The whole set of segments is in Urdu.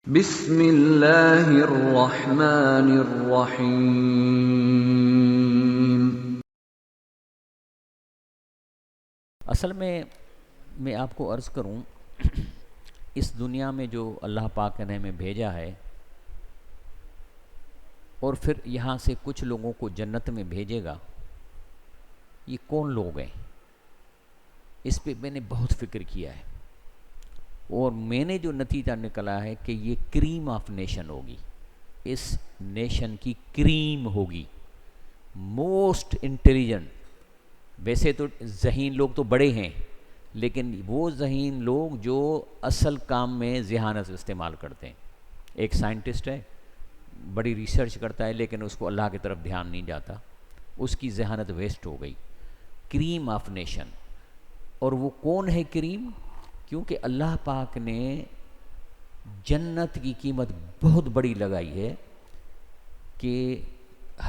بسم اللہ الرحمن الرحیم۔ اصل میں آپ کو عرض کروں، اس دنیا میں جو اللہ پاک نے ہمیں بھیجا ہے اور پھر یہاں سے کچھ لوگوں کو جنت میں بھیجے گا، یہ کون لوگ ہیں؟ اس پہ میں نے بہت فکر کیا ہے، اور میں نے جو نتیجہ نکلا ہے کہ یہ کریم آف نیشن ہوگی، اس نیشن کی کریم ہوگی، موسٹ انٹیلیجنٹ۔ ویسے تو ذہین لوگ تو بڑے ہیں، لیکن وہ ذہین لوگ جو اصل کام میں ذہانت استعمال کرتے ہیں۔ ایک سائنٹسٹ ہے، بڑی ریسرچ کرتا ہے، لیکن اس کو اللہ کی طرف دھیان نہیں جاتا، اس کی ذہانت ویسٹ ہو گئی۔ کریم آف نیشن، اور وہ کون ہے کریم؟ کیونکہ اللہ پاک نے جنت کی قیمت بہت بڑی لگائی ہے کہ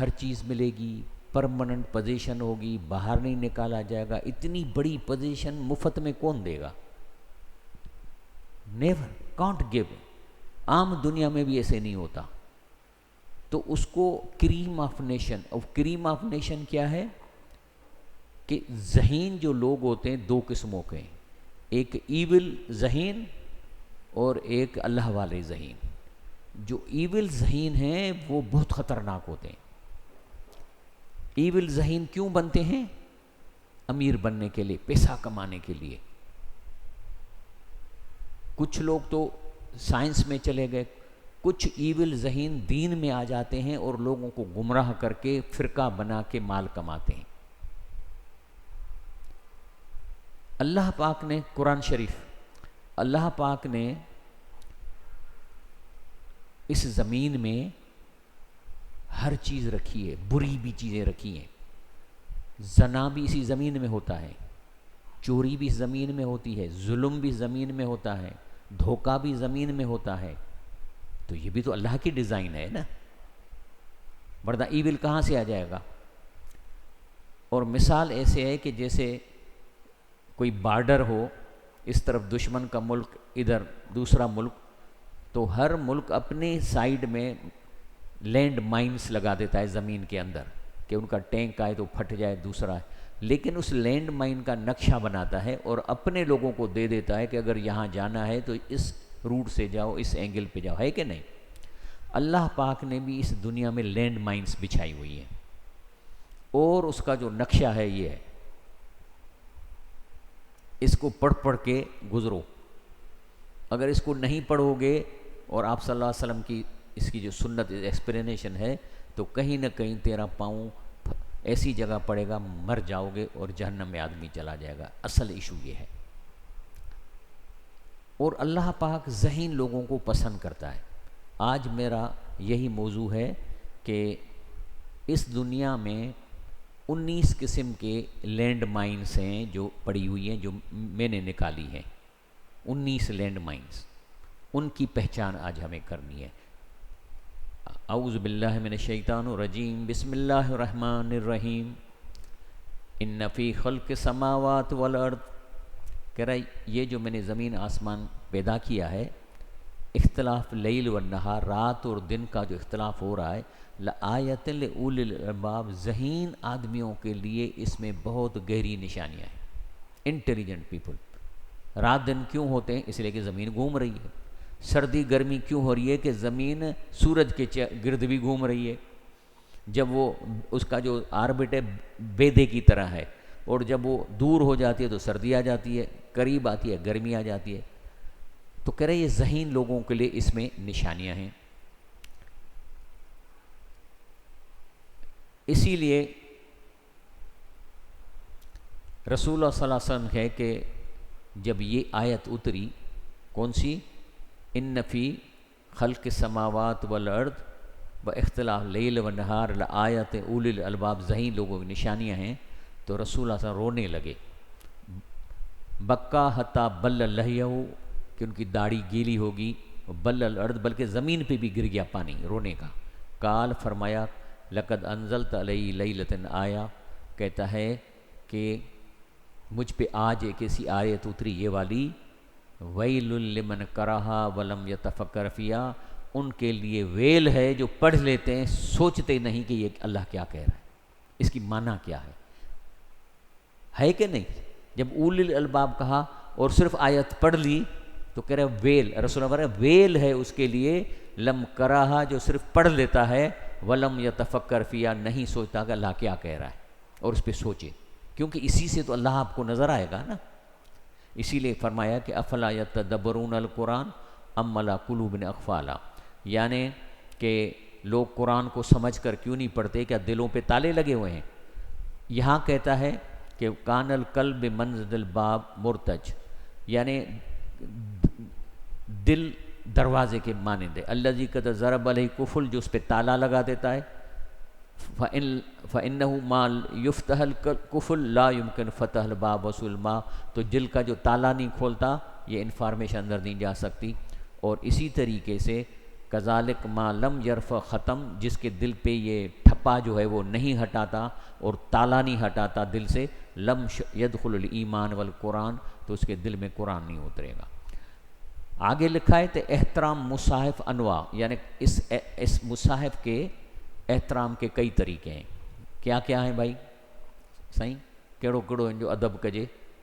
ہر چیز ملے گی، پرماننٹ پوزیشن ہوگی، باہر نہیں نکالا جائے گا۔ اتنی بڑی پوزیشن مفت میں کون دے گا؟ Never, can't give. عام دنیا میں بھی ایسے نہیں ہوتا۔ تو اس کو کریم آف نیشن، اور کریم آف نیشن کیا ہے کہ ذہین جو لوگ ہوتے ہیں دو قسموں کے ہیں، ایک ایول ذہین اور ایک اللہ والے ذہین۔ جو ایول ذہین ہیں وہ بہت خطرناک ہوتے ہیں۔ ایول ذہین کیوں بنتے ہیں؟ امیر بننے کے لیے، پیسہ کمانے کے لیے۔ کچھ لوگ تو سائنس میں چلے گئے، کچھ ایول ذہین دین میں آ جاتے ہیں اور لوگوں کو گمراہ کر کے فرقہ بنا کے مال کماتے ہیں۔ اللہ پاک نے قرآن شریف، اللہ پاک نے اس زمین میں ہر چیز رکھی ہے، بری بھی چیزیں رکھی ہیں۔ زنا بھی اسی زمین میں ہوتا ہے، چوری بھی زمین میں ہوتی ہے، ظلم بھی زمین میں ہوتا ہے، دھوکہ بھی زمین میں ہوتا ہے۔ تو یہ بھی تو اللہ کی ڈیزائن ہے نا، ورنہ ایول کہاں سے آ جائے گا؟ اور مثال ایسے ہے کہ جیسے کوئی بارڈر ہو، اس طرف دشمن کا ملک، ادھر دوسرا ملک، تو ہر ملک اپنے سائیڈ میں لینڈ مائنز لگا دیتا ہے زمین کے اندر کہ ان کا ٹینک آئے تو پھٹ جائے دوسرا ہے، لیکن اس لینڈ مائن کا نقشہ بناتا ہے اور اپنے لوگوں کو دے دیتا ہے کہ اگر یہاں جانا ہے تو اس روٹ سے جاؤ، اس اینگل پہ جاؤ، ہے کہ نہیں؟ اللہ پاک نے بھی اس دنیا میں لینڈ مائنز بچھائی ہوئی ہیں، اور اس کا جو نقشہ ہے یہ ہے، اس کو پڑھ کے گزرو۔ اگر اس کو نہیں پڑھو گے اور آپ صلی اللہ علیہ وسلم کی اس کی جو سنت ایکسپلینیشن ہے، تو کہیں نہ کہیں تیرا پاؤں ایسی جگہ پڑے گا، مر جاؤ گے اور جہنم میں آدمی چلا جائے گا۔ اصل ایشو یہ ہے۔ اور اللہ پاک ذہین لوگوں کو پسند کرتا ہے۔ آج میرا یہی موضوع ہے کہ اس دنیا میں 19 قسم کے لینڈ مائنز ہیں جو پڑی ہوئی ہیں، جو میں نے نکالی ہیں۔ 19 لینڈ مائنز، ان کی پہچان آج ہمیں کرنی ہے۔ اعوذ باللہ من الشیطان الرجیم، بسم اللہ الرحمن الرحیم۔ ان فی خلق السماوات والارض، کہہ رہا ہے یہ جو میں نے زمین آسمان پیدا کیا ہے، اختلاف لیل و نہار، رات اور دن کا جو اختلاف ہو رہا ہے، لآیۃ لأولی الالباب، ذہین آدمیوں کے لیے اس میں بہت گہری نشانیاں ہیں۔ Intelligent people. رات دن کیوں ہوتے ہیں؟ اس لیے کہ زمین گھوم رہی ہے۔ سردی گرمی کیوں ہو رہی ہے؟ کہ زمین سورج کے گرد بھی گھوم رہی ہے۔ جب وہ اس کا جو آربٹ ہے بیدے کی طرح ہے، اور جب وہ دور ہو جاتی ہے تو سردی آ جاتی ہے، قریب آتی ہے گرمی آ جاتی ہے۔ تو کہہ رہے یہ ذہین لوگوں کے لیے اس میں نشانیاں ہیں۔ اسی لیے رسول اللہ صلی اللہ علیہ وسلم ہے کہ جب یہ آیت اتری، کون سی؟ ان فی خلق السماوات والارض و اختلاف لیل و نہار لآیۃ اولی الالباب، ذہین لوگوں کی نشانیاں ہیں، تو رسول اللہ صلی اللہ علیہ وسلم رونے لگے۔ بکا حتی بل لحیہ، کہ ان کی داڑھی گیلی ہوگی، بل الارض، بلکہ زمین پہ بھی گر گیا پانی رونے کا۔ قال، فرمایا، لقد انزلت علی لیلۃ آیا، کہتا ہے کہ مجھ پہ آج ایک ایسی آیت اتری، یہ والی ویل لمن کرہا ولم یتفکر فیہا، ان کے لیے ویل ہے جو پڑھ لیتے ہیں سوچتے نہیں کہ یہ اللہ کیا کہہ رہا ہے، اس کی معنی کیا ہے کہ نہیں؟ جب اولی الالباب کہا اور صرف آیت پڑھ لی تو کہہ رہے ویل، رسول اللہ کہہ رہے ویل ہے اس کے لیے لم کرہا جو صرف پڑھ لیتا ہے، ولم یتفکر فیہا نہیں سوچتا کہ اللہ کیا کہہ رہا ہے اور اس پہ سوچے، کیونکہ اسی سے تو اللہ آپ کو نظر آئے گا نا۔ اسی لیے فرمایا کہ افلا یتدبرون القرآن ام علی قلوب اقفالہ، یعنی کہ لوگ قرآن کو سمجھ کر کیوں نہیں پڑھتے، کیا دلوں پہ تالے لگے ہوئے ہیں؟ یہاں کہتا ہے کہ کان القلب منزل الباب مرتج، یعنی دل دروازے کے مانند ہے، الذی قد ضرب علیہ قفل، جو اس پہ تالا لگا دیتا ہے، فَإِنَّهُ مَا يُفْتَحَ الْقُفُلُ لَا يُمْكِنُ فَتَحُ الْبَابِ وَصُولُ الْمَاءِ، تو دل کا جو تالا نہیں کھولتا یہ انفارمیشن اندر نہیں جا سکتی۔ اور اسی طریقے سے کذالک ما لم یرفع ختم، جس کے دل پہ یہ ٹھپا جو ہے وہ نہیں ہٹاتا اور تالا نہیں ہٹاتا دل سے، لم یدخل الایمان والقرآن، تو اس کے دل میں قرآن نہیں اترے گا۔ آگے لکھا ہے کہ احترام مصاحف انواع، یعنی اس مصاحف کے احترام کے کئی طریقے ہیں۔ کیا کیا ہیں بھائی سائیں؟ کہڑو کہڑو ان جو ادب کجے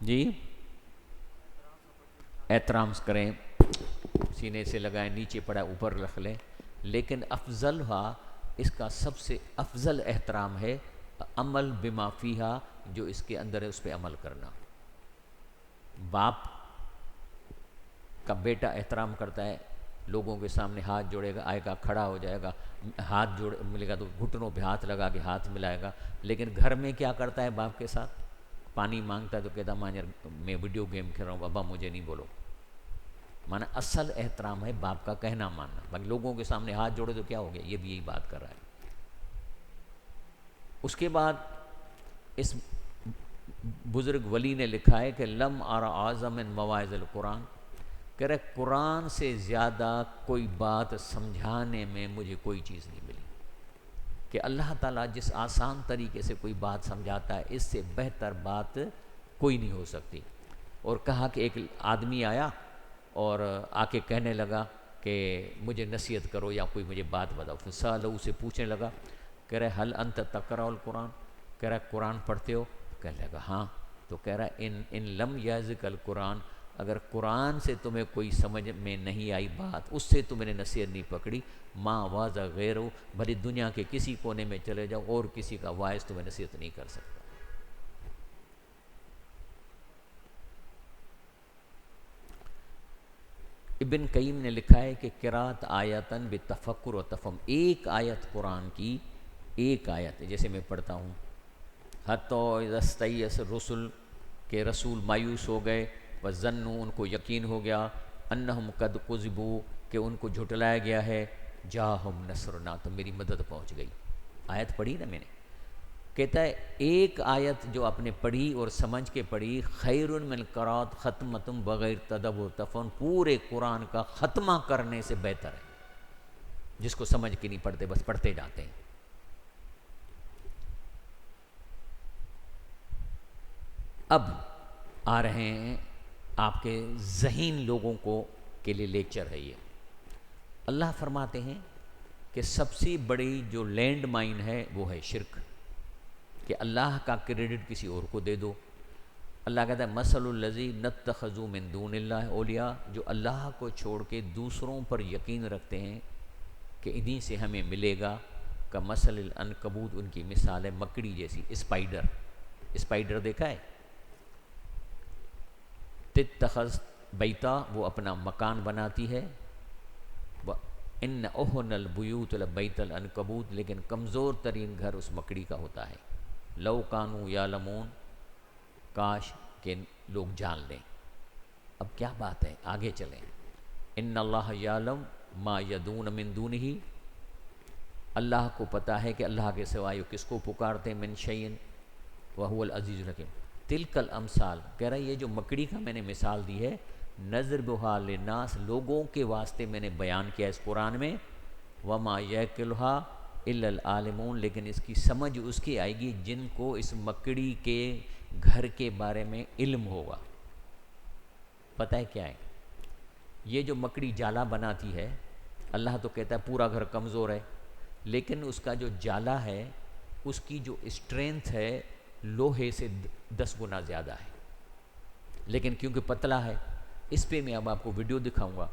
جی؟ احترام کریں، سینے سے لگائیں، نیچے پڑا اوپر رکھ لیں، لیکن افضل ہوا اس کا سب سے افضل احترام ہے عمل بما فیہا، جو اس کے اندر ہے اس پہ عمل کرنا۔ باپ کا بیٹا احترام کرتا ہے، لوگوں کے سامنے ہاتھ جوڑے گا، آئے گا کھڑا ہو جائے گا، ہاتھ جوڑ ملے گا تو گھٹنوں پہ ہاتھ لگا کے ہاتھ ملائے گا، لیکن گھر میں کیا کرتا ہے باپ کے ساتھ؟ پانی مانگتا ہے تو کہتا میں ویڈیو گیم کھیل رہا ہوں ابا مجھے نہیں بولو۔ مانا اصل احترام ہے باپ کا کہنا ماننا، باقی لوگوں کے سامنے ہاتھ جوڑے تو کیا ہو گیا، یہ بھی یہی بات کر رہا ہے۔ اس کے بعد اس بزرگ ولی نے لکھا ہے کہ لم ارى اعظم من مواعظ القرآن، کہہ رہے قرآن سے زیادہ کوئی بات سمجھانے میں مجھے کوئی چیز نہیں ملی، کہ اللہ تعالیٰ جس آسان طریقے سے کوئی بات سمجھاتا ہے اس سے بہتر بات کوئی نہیں ہو سکتی۔ اور کہا کہ ایک آدمی آیا اور آ کے کہنے لگا کہ مجھے نصیحت کرو یا کوئی مجھے بات بتاؤ، پھر سألہ سے پوچھنے لگا، کہہ رہے حل انت تقرأ القرآن، کہہ رہا قرآن پڑھتے ہو؟ کہنے لگا ہاں، تو کہہ رہا ان لم یعظک القرآن، اگر قرآن سے تمہیں کوئی سمجھ میں نہیں آئی بات، اس سے تم نے نصیحت نہیں پکڑی، ما واضح غیر ہو، بھلی دنیا کے کسی کونے میں چلے جاؤ اور کسی کا واعظ تمہیں نصیحت نہیں کر سکتا۔ ابن قیم نے لکھا ہے کہ قرات آیتن بتفکر و تفہم، ایک آیت قرآن کی، ایک آیت جیسے میں پڑھتا ہوں، حتی اذا استیأس الرسل، کہ رسول مایوس ہو گئے، وظنوا ان کو یقین ہو گیا، انہم قد کذبوا کہ ان کو جھٹلایا گیا ہے، جاءہم نصرنا تو میری مدد پہنچ گئی۔ آیت پڑھی نا میں نے، کہتا ہے ایک آیت جو آپ نے پڑھی اور سمجھ کے پڑھی، خیر من قرات ختمتم بغیر تدبر تفہم، پورے قرآن کا ختمہ کرنے سے بہتر ہے، جس کو سمجھ کے نہیں پڑھتے بس پڑھتے جاتے ہیں۔ اب آ رہے ہیں آپ کے ذہین لوگوں کو کے لیے لیکچر ہے یہ۔ اللہ فرماتے ہیں کہ سب سے بڑی جو لینڈ مائن ہے وہ ہے شرک، کہ اللہ کا کریڈٹ کسی اور کو دے دو۔ اللہ کہتا ہے مثل الذین اتخذوا من دون اللہ اولیاء، جو اللہ کو چھوڑ کے دوسروں پر یقین رکھتے ہیں کہ انہی سے ہمیں ملے گا، کا مثل العنکبوت، ان کی مثال ہے مکڑی جیسی، اسپائڈر دیکھا ہے؟ تتخذ بیتا، وہ اپنا مکان بناتی ہے، ان اہن البیوت لبیت العنکبوت، لیکن کمزور ترین گھر اس مکڑی کا ہوتا ہے۔ لو کانوا یعلمون، کاش کہ لوگ جان لیں۔ اب کیا بات ہے، آگے چلیں۔ ان اللہ یعلم ما یدعون من دونہ، اللہ کو پتہ ہے کہ اللہ کے سوائے کس کو پکارتے ہیں، من شیء وہو العزیز الحکیم۔ تلک الامثال، کہہ رہا ہے یہ جو مکڑی کا میں نے مثال دی ہے، نضربھا للناس، لوگوں کے واسطے میں نے بیان کیا اس قرآن میں، وما یعقلھا الا العالمون، لیکن اس کی سمجھ اس کی آئے گی جن کو اس مکڑی کے گھر کے بارے میں علم ہوگا. پتہ ہے کیا ہے؟ یہ جو مکڑی جالا بناتی ہے، اللہ تو کہتا ہے پورا گھر کمزور ہے، لیکن اس کا جو جالا ہے اس کی جو اسٹرینتھ ہے لوہے سے 10 گنا زیادہ ہے، لیکن کیونکہ پتلا ہے. اس پہ میں اب آپ کو ویڈیو دکھاؤں گا.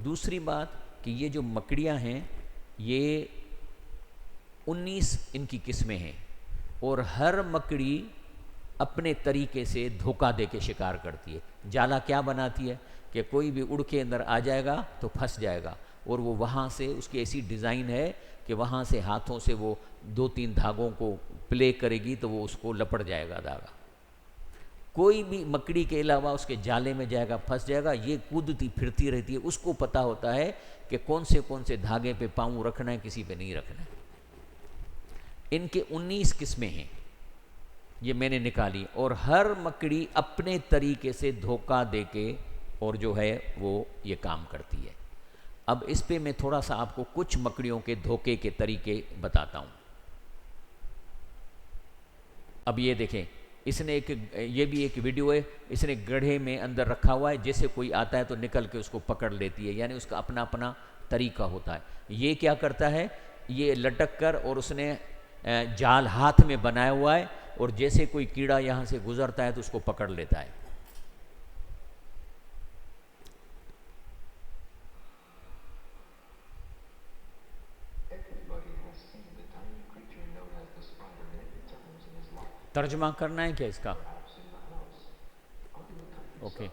دوسری بات کہ یہ جو مکڑیاں ہیں یہ 19 ان کی قسمیں ہیں، اور ہر مکڑی اپنے طریقے سے دھوکہ دے کے شکار کرتی ہے. جالا کیا بناتی ہے کہ کوئی بھی اڑ کے اندر آ جائے گا تو پھنس جائے گا، اور وہ وہاں سے اس کی ایسی ڈیزائن ہے کہ وہاں سے ہاتھوں سے وہ 2-3 دھاگوں کو پلے کرے گی تو وہ اس کو لپٹ جائے گا دھاگا. کوئی بھی مکڑی کے علاوہ اس کے جالے میں جائے گا پھنس جائے گا. یہ کودتی پھرتی رہتی ہے، اس کو پتہ ہوتا ہے کہ کون سے دھاگے پہ پاؤں رکھنا ہے، کسی پہ نہیں رکھنا ہے. ان کے 19 قسمیں ہیں، یہ میں نے نکالی، اور ہر مکڑی اپنے طریقے سے دھوکہ دے کے اور جو ہے وہ یہ کام کرتی ہے. اب اس پہ میں تھوڑا سا آپ کو کچھ مکڑیوں کے دھوکے کے طریقے بتاتا ہوں. اب یہ دیکھیں، اس نے یہ بھی ایک ویڈیو ہے، اس نے گڑھے میں اندر رکھا ہوا ہے، جیسے کوئی آتا ہے تو نکل کے اس کو پکڑ لیتی ہے، یعنی اس کا اپنا اپنا طریقہ ہوتا ہے. یہ کیا کرتا ہے، یہ لٹک کر اور اس نے جال ہاتھ میں بنایا ہوا ہے، اور جیسے کوئی کیڑا یہاں سے گزرتا ہے تو اس کو پکڑ لیتا ہے. ترجمہ کرنا ہے کیا اس کا؟ اوکے.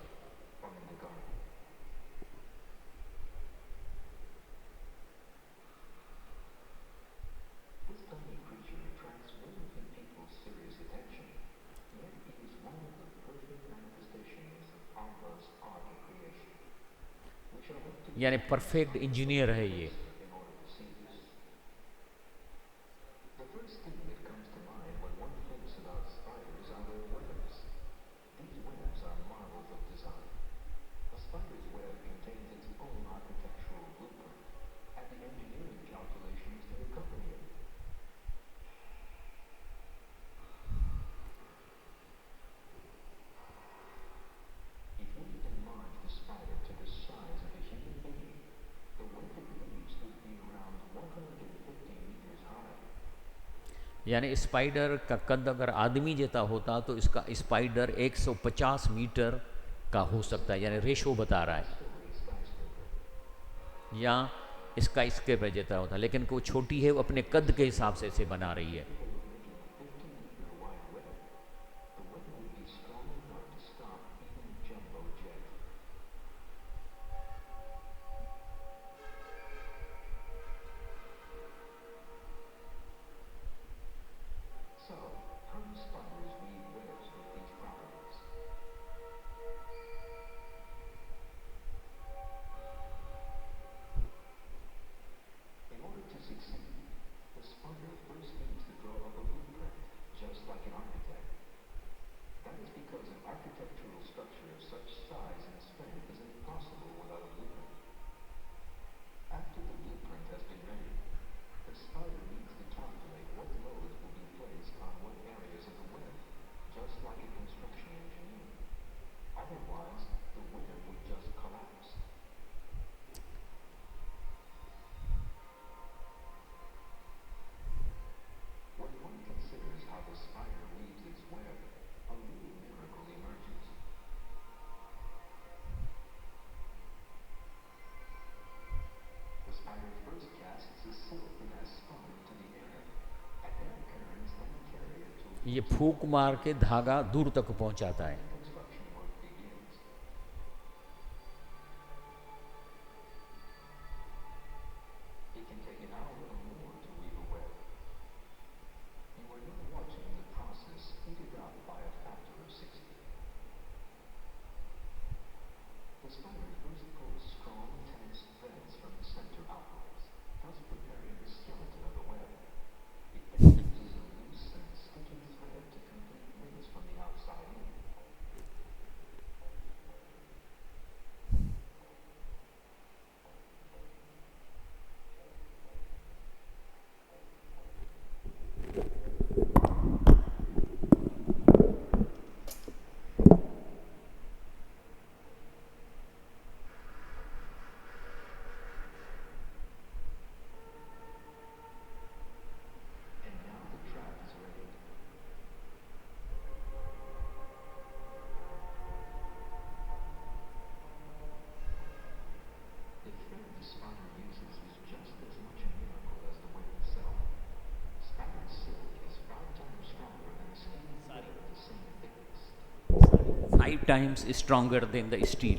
یعنی پرفیکٹ انجینئر ہے یہ. یعنی اسپائڈر کا قد اگر آدمی جیتا ہوتا تو اس کا اسپائڈر 150 میٹر کا ہو سکتا ہے، یعنی ریشو بتا رہا ہے، یا اس کا اسکیپر جیتا ہوتا، لیکن وہ چھوٹی ہے، وہ اپنے قد کے حساب سے اسے بنا رہی ہے. یہ پھونک مار کے دھاگا دور تک پہنچاتا ہے. 5 times stronger than the steel.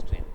strength.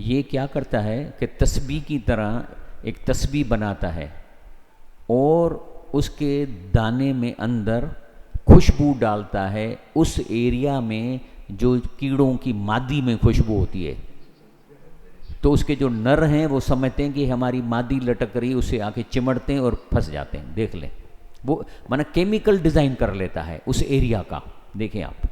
یہ کیا کرتا ہے کہ تسبیح کی طرح ایک تسبیح بناتا ہے اور اس کے دانے میں اندر خوشبو ڈالتا ہے اس ایریا میں جو کیڑوں کی مادی میں خوشبو ہوتی ہے. تو اس کے جو نر ہیں وہ سمجھتے ہیں کہ ہماری مادی لٹک رہی، اسے آ کے چمڑتے ہیں اور پھنس جاتے ہیں. دیکھ لیں، وہ مانا کیمیکل ڈیزائن کر لیتا ہے اس ایریا کا. دیکھیں آپ،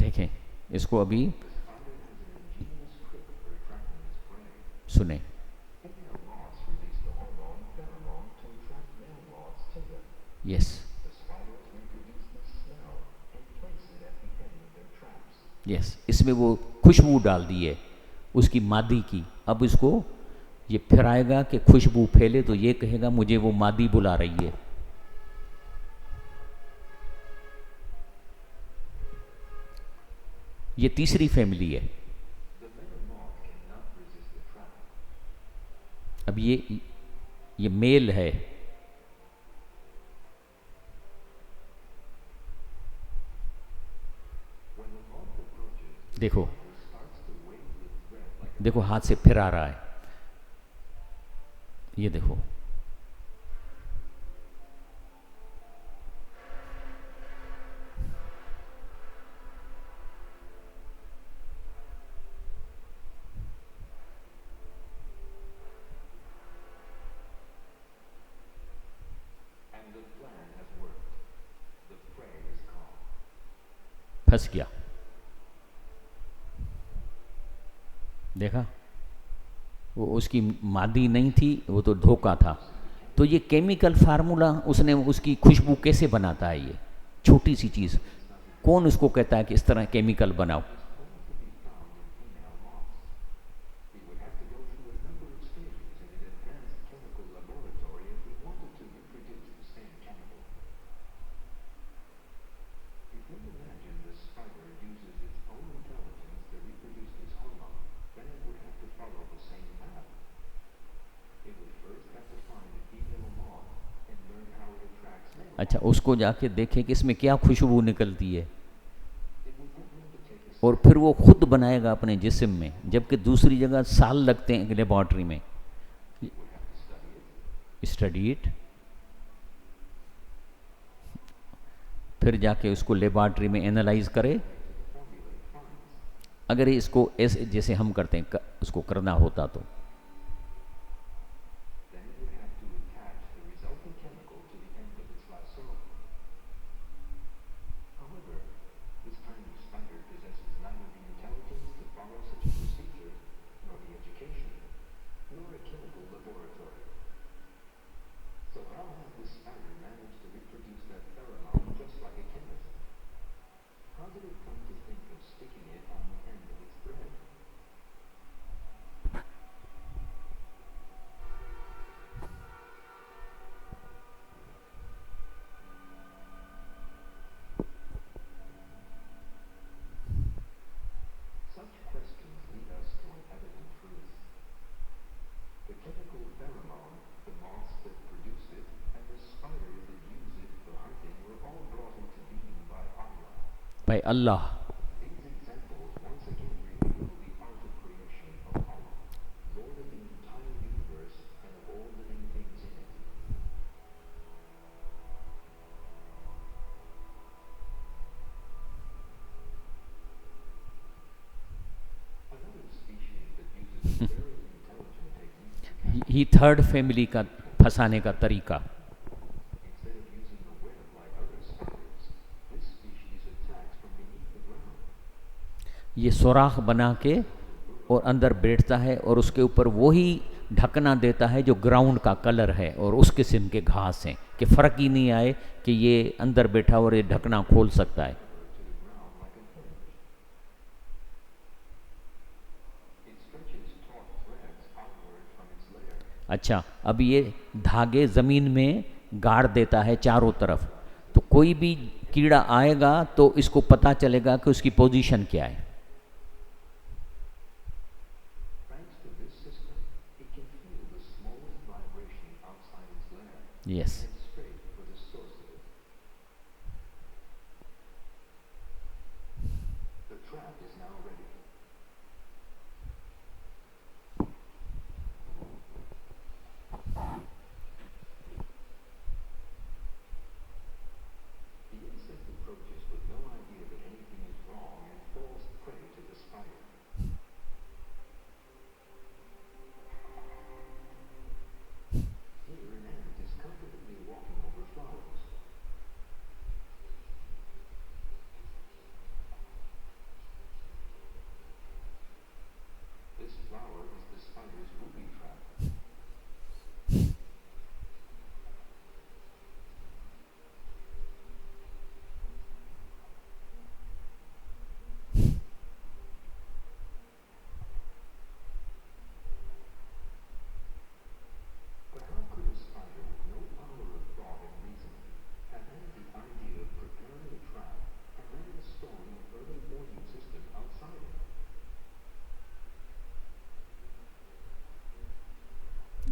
دیکھیں اس کو ابھی سنیں. یس یس، اس میں وہ خوشبو ڈال دی ہے اس کی مادی کی. اب اس کو یہ پھرائے گا کہ خوشبو پھیلے تو یہ کہے گا مجھے وہ مادی بلا رہی ہے. یہ تیسری فیملی ہے. اب یہ میل ہے. دیکھو دیکھو ہاتھ سے پھر آ رہا ہے. یہ دیکھو، پھنس گیا. دیکھا، وہ اس کی مادی نہیں تھی، وہ تو دھوکہ تھا. تو یہ کیمیکل فارمولا اس نے اس کی خوشبو کیسے بناتا ہے؟ یہ چھوٹی سی چیز کون اس کو کہتا ہے کہ اس طرح کیمیکل بناؤ؟ اچھا، اس کو جا کے دیکھیں کہ اس میں کیا خوشبو نکلتی ہے، اور پھر وہ خود بنائے گا اپنے جسم میں، جبکہ دوسری جگہ سال لگتے ہیں لیبارٹری میں. اسٹڈی اٹ، پھر جا کے اس کو لیبارٹری میں اینالائز کرے. اگر اس کو ایسے جیسے ہم کرتے ہیں اس کو کرنا ہوتا تو بھائی اللہ. ہی تھرڈ فیملی کا پھنسانے کا طریقہ. یہ سوراخ بنا کے اور اندر بیٹھتا ہے اور اس کے اوپر وہی ڈھکنا دیتا ہے جو گراؤنڈ کا کلر ہے اور اس قسم کے گھاس ہیں کہ فرق ہی نہیں آئے کہ یہ اندر بیٹھا اور یہ ڈھکنا کھول سکتا ہے. اچھا، اب یہ دھاگے زمین میں گاڑ دیتا ہے چاروں طرف، تو کوئی بھی کیڑا آئے گا تو اس کو پتہ چلے گا کہ اس کی پوزیشن کیا ہے. Yes.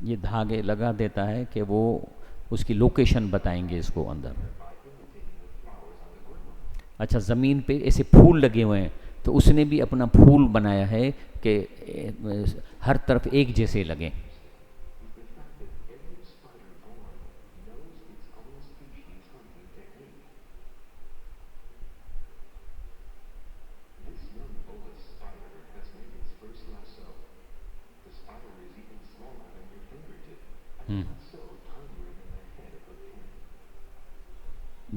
یہ دھاگے لگا دیتا ہے کہ وہ اس کی لوکیشن بتائیں گے اس کو اندر. اچھا زمین پہ ایسے پھول لگے ہوئے ہیں تو اس نے بھی اپنا پھول بنایا ہے کہ ہر طرف ایک جیسے لگیں.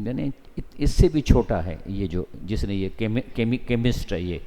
یعنی اس سے بھی چھوٹا ہے یہ جو جس نے یہ کیمسٹ ہے یہ.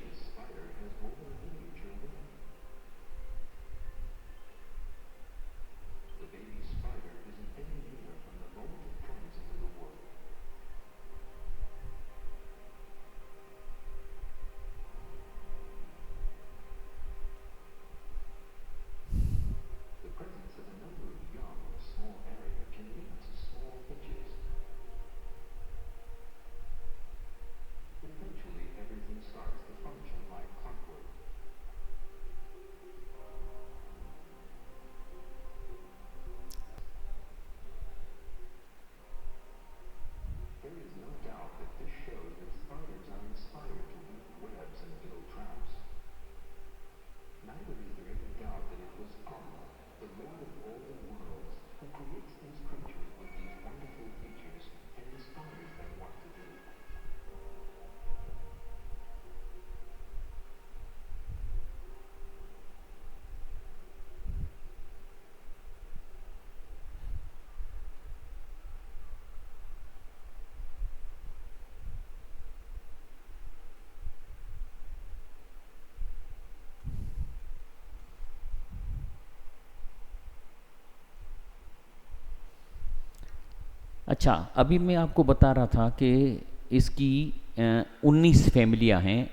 اچھا ابھی میں آپ کو بتا رہا تھا کہ اس کی 19 فیملیاں ہیں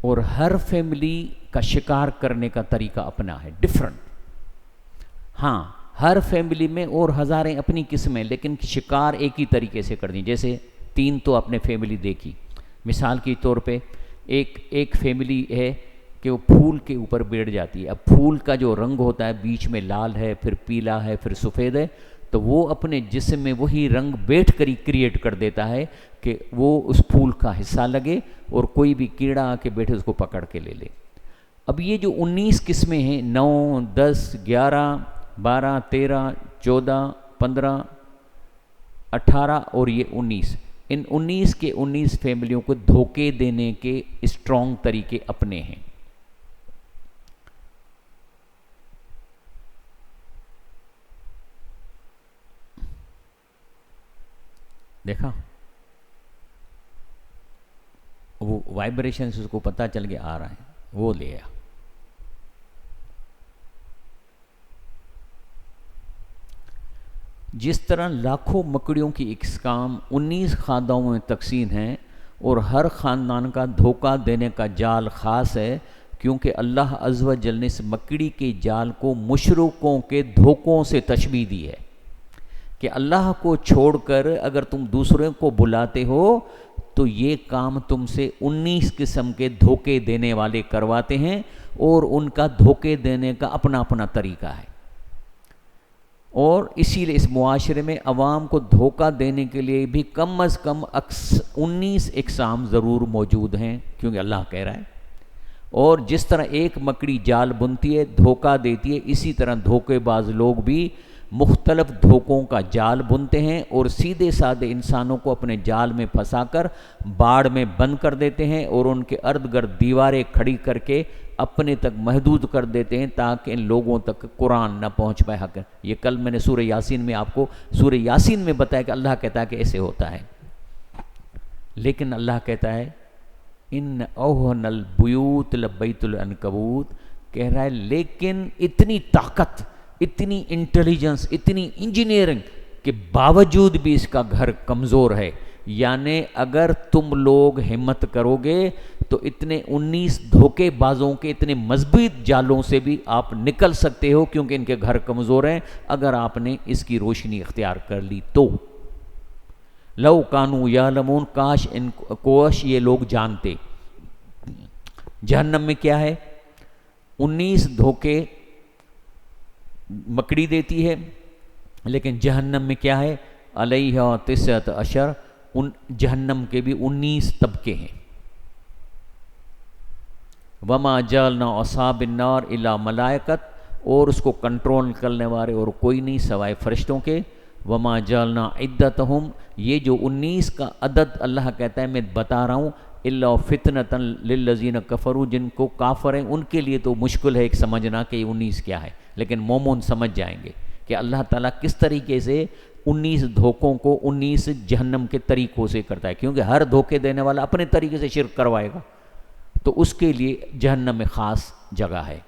اور ہر فیملی کا شکار کرنے کا طریقہ اپنا ہے ڈفرنٹ. ہاں ہر فیملی میں اور ہزاریں اپنی قسمیں لیکن شکار ایک ہی طریقے سے کر دیں. جیسے 3 تو آپ نے فیملی دیکھی. مثال کے طور پہ ایک فیملی ہے کہ وہ پھول کے اوپر بیٹھ جاتی ہے. اب پھول کا جو رنگ ہوتا ہے بیچ میں لال ہے پھر پیلا ہے پھر سفید ہے تو وہ اپنے جسم میں وہی رنگ بیٹھ کر ہی کریٹ کر دیتا ہے کہ وہ اس پھول کا حصہ لگے اور کوئی بھی کیڑا آ کے بیٹھے اس کو پکڑ کے لے لے. اب یہ جو 19 قسمیں ہیں 9 10 11 12 13 14 15 18 اور یہ 19 ان 19 کے 19 فیملیوں کو دھوکے دینے کے اسٹرانگ طریقے اپنے ہیں. دیکھا وہ وائبریشن سے اس کو پتہ چل کے آ رہا ہے وہ لے آیا. جس طرح لاکھوں مکڑیوں کی اقسام 19 خاندانوں میں تقسیم ہیں اور ہر خاندان کا دھوکہ دینے کا جال خاص ہے کیونکہ اللہ عز و جل نے اس مکڑی کے جال کو مشرکوں کے دھوکوں سے تشبیہ دی ہے کہ اللہ کو چھوڑ کر اگر تم دوسروں کو بلاتے ہو تو یہ کام تم سے 19 قسم کے دھوکے دینے والے کرواتے ہیں اور ان کا دھوکے دینے کا اپنا اپنا طریقہ ہے. اور اسی لیے اس معاشرے میں عوام کو دھوکہ دینے کے لیے بھی کم از کم 19 اقسام ضرور موجود ہیں، کیونکہ اللہ کہہ رہا ہے۔ اور جس طرح ایک مکڑی جال بنتی ہے، دھوکہ دیتی ہے، اسی طرح دھوکے باز لوگ بھی مختلف دھوکوں کا جال بنتے ہیں اور سیدھے سادے انسانوں کو اپنے جال میں پھنسا کر باڑ میں بند کر دیتے ہیں اور ان کے ارد گرد دیواریں کھڑی کر کے اپنے تک محدود کر دیتے ہیں تاکہ ان لوگوں تک قرآن نہ پہنچ پائے حق۔ یہ کل میں نے سورہ یاسین میں آپ کو سورہ یاسین میں بتایا کہ اللہ کہتا ہے کہ ایسے ہوتا ہے، لیکن اللہ کہتا ہے ان اوہن البیوت لبیت العنکبوت، کہہ رہا ہے لیکن اتنی طاقت، اتنی انٹیلیجنس، اتنی انجینئرنگ کے باوجود بھی اس کا گھر کمزور ہے۔ یعنی اگر تم لوگ ہمت کرو گے تو اتنے 19 دھوکے بازوں کے اتنے مضبوط جالوں سے بھی آپ نکل سکتے ہو، کیونکہ ان کے گھر کمزور ہیں اگر آپ نے اس کی روشنی اختیار کر لی تو۔ لو کانو یعلمون، کاش یہ لوگ جانتے۔ جہنم میں کیا ہے؟ 19 دھوکے مکڑی دیتی ہے، لیکن جہنم میں کیا ہے؟ علیہ 19، ان جہنم کے بھی 19 طبقے ہیں۔ وما جعلنا اصحاب النار الا ملائکۃ، اور اس کو کنٹرول کرنے والے اور کوئی نہیں سوائے فرشتوں کے۔ وما جعلنا عدتہم، یہ جو 19 کا عدد اللہ کہتا ہے میں بتا رہا ہوں، الا فتنۃ للذین کفروا، جن کو کافر ہیں ان کے لیے تو مشکل ہے ایک سمجھنا کہ یہ 19 کیا ہے، لیکن مومن سمجھ جائیں گے کہ اللہ تعالیٰ کس طریقے سے 19 دھوکوں کو 19 جہنم کے طریقوں سے کرتا ہے، کیونکہ ہر دھوکے دینے والا اپنے طریقے سے شرک کروائے گا، تو اس کے لیے جہنم میں خاص جگہ ہے۔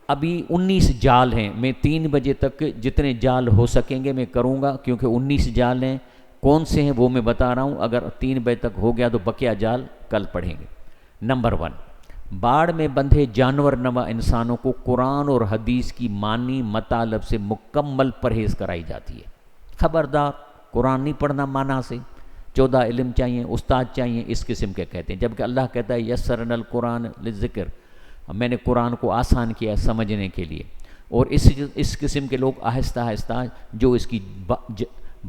ابھی 19 جال ہیں، میں 3 بجے تک جتنے جال ہو سکیں گے میں کروں گا، کیونکہ 19 جال ہیں۔ کون سے ہیں وہ میں بتا رہا ہوں، اگر 3 بجے تک ہو گیا تو بقیہ جال کل پڑھیں گے۔ نمبر 1، باڑ میں بندھے جانور نما انسانوں کو قرآن اور حدیث کی معنی مطالب سے مکمل پرہیز کرائی جاتی ہے۔ خبردار، قرآن نہیں پڑھنا معنی سے، 14 علم چاہیے، استاد چاہیے، اس قسم کے کہتے ہیں، جبکہ اللہ کہتا ہے یسرنا القرآن للذکر، میں نے قرآن کو آسان کیا ہے سمجھنے کے لیے۔ اور اس قسم کے لوگ آہستہ آہستہ جو اس کی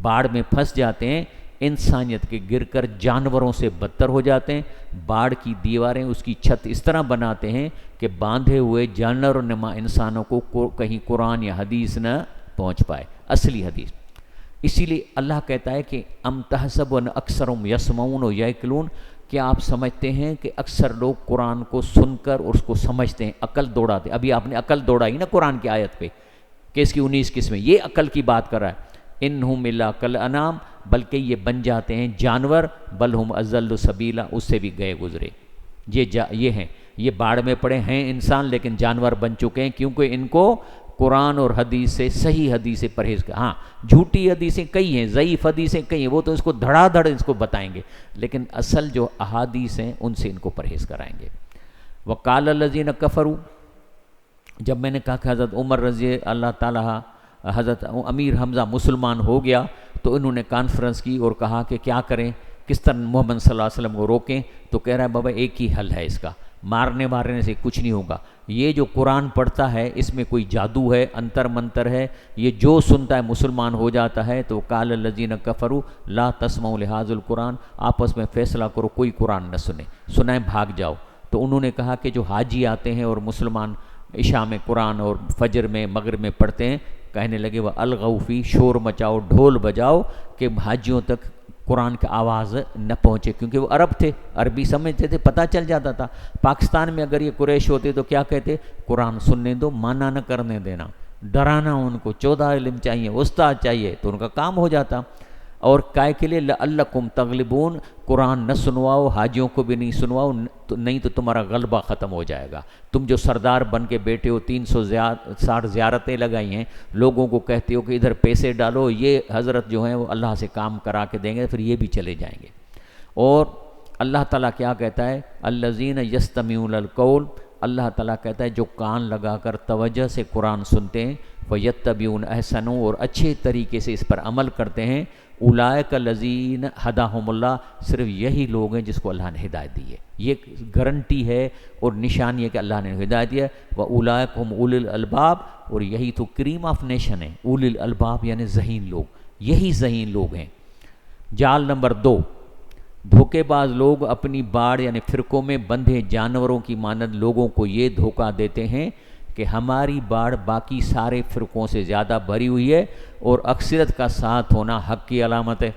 باڑ میں پھنس جاتے ہیں، انسانیت کے گر کر جانوروں سے بدتر ہو جاتے ہیں۔ باڑ کی دیواریں، اس کی چھت اس طرح بناتے ہیں کہ باندھے ہوئے جانور نما انسانوں کو کہیں قرآن یا حدیث نہ پہنچ پائے، اصلی حدیث۔ اسی لیے اللہ کہتا ہے کہ ام تحسبون اکثرهم یسمعون و یعقلون، کیا آپ سمجھتے ہیں کہ اکثر لوگ قرآن کو سن کر اور اس کو سمجھتے ہیں، عقل دوڑاتے؟ ابھی آپ نے عقل دوڑائی نا قرآن کی آیت پہ کہ اس کی 19 قسمیں، یہ عقل کی بات کر رہا ہے۔ انہم الا کالانعام، بلکہ یہ بن جاتے ہیں جانور، بل ہم اضل سبیلا، اس سے بھی گئے گزرے۔ یہ ہیں، یہ باڑ میں پڑے ہیں انسان لیکن جانور بن چکے ہیں، کیونکہ ان کو قرآن اور حدیث سے، صحیح حدیث سے پرہیز کر۔ ہاں جھوٹی حدیثیں کئی ہیں، ضعیف حدیثیں کئی ہیں، وہ تو اس کو دھڑا دھڑ اس کو بتائیں گے، لیکن اصل جو احادیث ہیں ان سے ان کو پرہیز کرائیں گے۔ وقال الذین کفروا، جب میں نے کہا کہ حضرت عمر رضی اللہ تعالیٰ، حضرت امیر حمزہ مسلمان ہو گیا تو انہوں نے کانفرنس کی اور کہا کہ کیا کریں، کس طرح محمد صلی اللہ علیہ وسلم کو روکیں، تو کہہ رہا ہے بابا ایک ہی حل ہے اس کا، مارنے سے کچھ نہیں ہوگا۔ یہ جو قرآن پڑھتا ہے اس میں کوئی جادو ہے، انتر منتر ہے، یہ جو سنتا ہے مسلمان ہو جاتا ہے۔ تو قال الذین کفروا لا تسمعوا لهذا القرآن، آپس میں فیصلہ کرو کوئی قرآن نہ سنائیں، بھاگ جاؤ۔ تو انہوں نے کہا کہ جو حاجی آتے ہیں اور مسلمان عشاء میں قرآن اور فجر میں مغرب میں پڑھتے ہیں، کہنے لگے وہ الغوا فی، شور مچاؤ، ڈھول بجاؤ کہ حاجیوں تک قرآن کی آواز نہ پہنچے، کیونکہ وہ عرب تھے، عربی سمجھتے تھے، پتہ چل جاتا تھا۔ پاکستان میں اگر یہ قریش ہوتے تو کیا کہتے؟ قرآن سننے دو، مانا نہ کرنے دینا، ڈرانا ان کو، 14 علم چاہیے، استاد چاہیے، تو ان کا کام ہو جاتا۔ اور کائے کے لیے لعلکم تغلبون، قرآن نہ سنواؤ، حاجیوں کو بھی نہیں سنواؤ، نہیں تو تمہارا غلبہ ختم ہو جائے گا۔ تم جو سردار بن کے بیٹھے ہو، 360 زیارتیں لگائی ہیں، لوگوں کو کہتے ہو کہ ادھر پیسے ڈالو، یہ حضرت جو ہیں وہ اللہ سے کام کرا کے دیں گے، پھر یہ بھی چلے جائیں گے۔ اور اللہ تعالیٰ کیا کہتا ہے؟ الذین یستمعون القول، اللہ تعالیٰ کہتا ہے جو کان لگا کر توجہ سے قرآن سنتے ہیں، فَيَتَّبِعُونَ احسنہ، اور اچھے طریقے سے اس پر عمل کرتے ہیں، اولئک الذین ھداھم اللہ، صرف یہی لوگ ہیں جس کو اللہ نے ہدایت دی ہے۔ یہ گارنٹی ہے اور نشانی ہے کہ اللہ نے ہدایت دی ہے۔ وَأُولَئِکَ هُمْ أُولُو الْأَلْبَابِ، اور یہی تو کریم آف نیشن ہے، اولی الالباب یعنی ذہین لوگ، یہی ذہین لوگ ہیں۔ جال نمبر 2، دھوکے باز لوگ اپنی باڑ یعنی فرقوں میں بندھے جانوروں کی مانند لوگوں کو یہ دھوکہ دیتے ہیں کہ ہماری باڑ باقی سارے فرقوں سے زیادہ بھری ہوئی ہے اور اکثریت کا ساتھ ہونا حق کی علامت ہے۔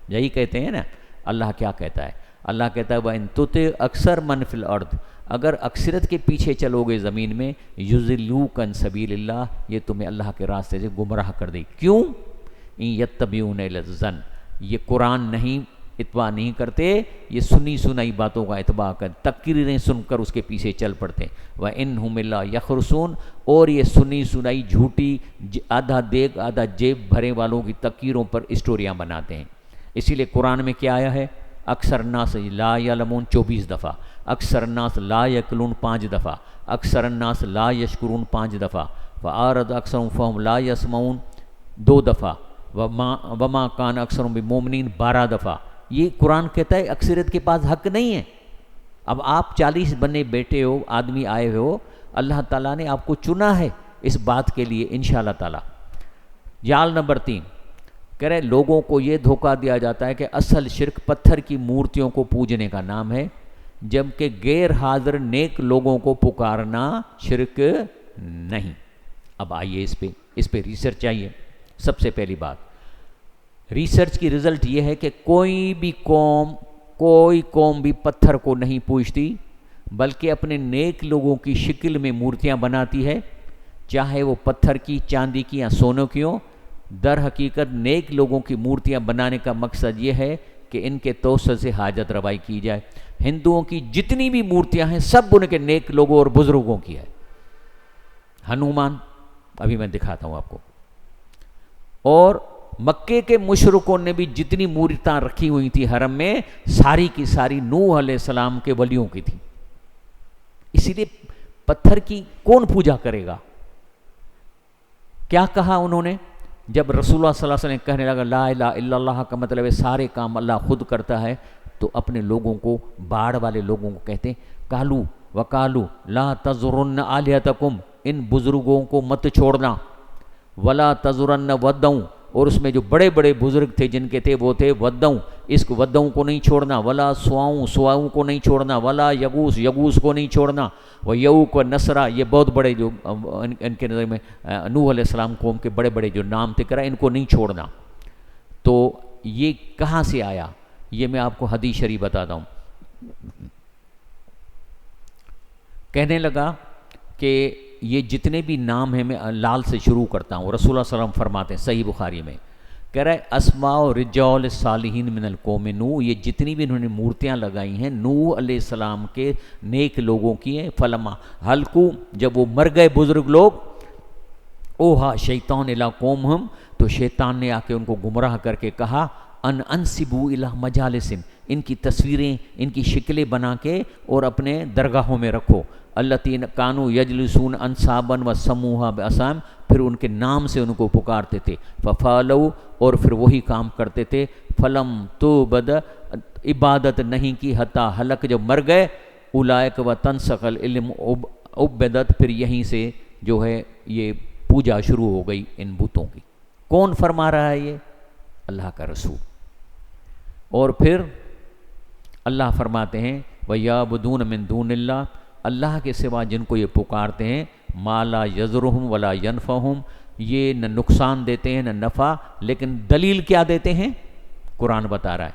یہی کہتے ہیں نا۔ اللہ کیا کہتا ہے؟ اللہ کہتا ہے وَإِن تُطِعْ أَكْثَرَ مَنْ فِي الْأَرْضِ، اگر اکثریت کے پیچھے چلو گے زمین میں، يُضِلُّوكَ عَن سَبِيلِ اللَّهِ، یہ تمہیں اللہ کے راستے سے گمراہ کر دے۔ کیوں؟ إِن يَتَّبِعُونَ إِلَّا الظَّنَّ، یہ قرآن نہیں اتباع نہیں کرتے، یہ سنی سنائی باتوں کا اتباع کر، تقریریں سن کر اس کے پیچھے چل پڑتے ہیں۔ وَإِنْهُمْ إِلَّا يَخْرُصُونَ، اور یہ سنی سنائی جھوٹی آدھا دیگ آدھا جیب بھرے والوں کی تقریروں پر اسٹوریاں بناتے ہیں۔ اسی لیے قرآن میں کیا آیا ہے؟ اکثر الناس لا یعلمون 24 دفعہ، اکثر الناس لا یعقلون 5 دفعہ، اکثر الناس لا یشکرون 5 دفعہ، فأعرض اکثرهم فهم لا یسمعون 2 دفعہ، وما کان اکثرهم بمؤمنین 12 دفعہ۔ یہ قرآن کہتا ہے اکثریت کے پاس حق نہیں ہے۔ اب آپ 40 بنے بیٹے ہو، آدمی آئے ہو، اللہ تعالیٰ نے آپ کو چنا ہے اس بات کے لیے انشاءاللہ تعالیٰ۔ جال نمبر 3، کہہ رہے لوگوں کو یہ دھوکہ دیا جاتا ہے کہ اصل شرک پتھر کی مورتیوں کو پوجنے کا نام ہے، جبکہ غیر حاضر نیک لوگوں کو پکارنا شرک نہیں۔ اب آئیے اس پہ ریسرچ چاہیے۔ سب سے پہلی بات، ریسرچ کی رزلٹ یہ ہے کہ کوئی قوم بھی پتھر کو نہیں پوجتی، بلکہ اپنے نیک لوگوں کی شکل میں مورتیاں بناتی ہے، چاہے وہ پتھر کی، چاندی کی یا سونوں کی ہوں۔ در حقیقت نیک لوگوں کی مورتیاں بنانے کا مقصد یہ ہے کہ ان کے توسط سے حاجت روائی کی جائے۔ ہندوؤں کی جتنی بھی مورتیاں ہیں سب ان کے نیک لوگوں اور بزرگوں کی ہے۔ ہنومان، ابھی میں دکھاتا ہوں آپ کو۔ اور مکے کے مشرکوں نے بھی جتنی مورتیاں رکھی ہوئی تھی حرم میں، ساری کی ساری نوح علیہ السلام کے ولیوں کی تھی۔ اسی لیے پتھر کی کون پوجا کرے گا؟ کیا کہا انہوں نے جب رسول اللہ صلی اللہ علیہ وسلم کہنے لگا لا الہ الا اللہ کا مطلب ہے سارے کام اللہ خود کرتا ہے، تو اپنے لوگوں کو، باڑ والے لوگوں کو کہتے ہیں کالو وکالو لا تذرن آلہتکم، ان بزرگوں کو مت چھوڑنا، ولا تذرن ودوں، اور اس میں جو بڑے بڑے بزرگ تھے جن کے تھے وہ تھے ودوں، اس کو ودوں کو نہیں چھوڑنا، ولا سواؤں کو نہیں چھوڑنا، ولا یغوس کو نہیں چھوڑنا، ویعوق و نصرہ، یہ بہت بڑے جو ان کے نظر میں نوح علیہ السلام قوم کے بڑے بڑے جو نام تھے، کرا ان کو نہیں چھوڑنا۔ تو یہ کہاں سے آیا؟ یہ میں آپ کو حدیث شریف بتاتا ہوں۔ کہنے لگا کہ یہ جتنے بھی نام ہیں میں لال سے شروع کرتا ہوں۔ رسول اللہ صلی اللہ علیہ وسلم فرماتے ہیں صحیح بخاری میں، کہہ رہا ہے اسماء رجال صالحین من القوم نوح، یہ جتنی بھی انہوں نے مورتیاں لگائی ہیں نوح علیہ السلام کے نیک لوگوں کی ہیں۔ فلما ہلکو، جب وہ مر گئے بزرگ لوگ، اوہا شیطان الی قومہم، تو شیطان نے آ کے ان کو گمراہ کر کے کہا انسبو الی مجالسن، ان کی تصویریں، ان کی شکلیں بنا کے اور اپنے درگاہوں میں رکھو۔ التی کانو یجلسون انصابا و سموہا باسام، پھر ان کے نام سے ان کو پکارتے تھے۔ ففالو، اور پھر وہی کام کرتے تھے۔ فلم تو بد، عبادت نہیں کی حتی ہلک، جب مر گئے۔ اولئک و تنسخ العلم عبدت، پھر یہیں سے جو ہے یہ پوجا شروع ہو گئی ان بتوں کی۔ کون فرما رہا ہے یہ؟ اللہ کا رسول۔ اور پھر اللہ فرماتے ہیں وَيَعْبُدُونَ مِن دُونِ اللَّهِ، اللہ کے سوا جن کو یہ پکارتے ہیں، مَا لَا يَضُرُّهُمْ وَلَا يَنْفَعُهُمْ، یہ نہ نقصان دیتے ہیں نہ نفع، لیکن دلیل کیا دیتے ہیں؟ قرآن بتا رہا ہے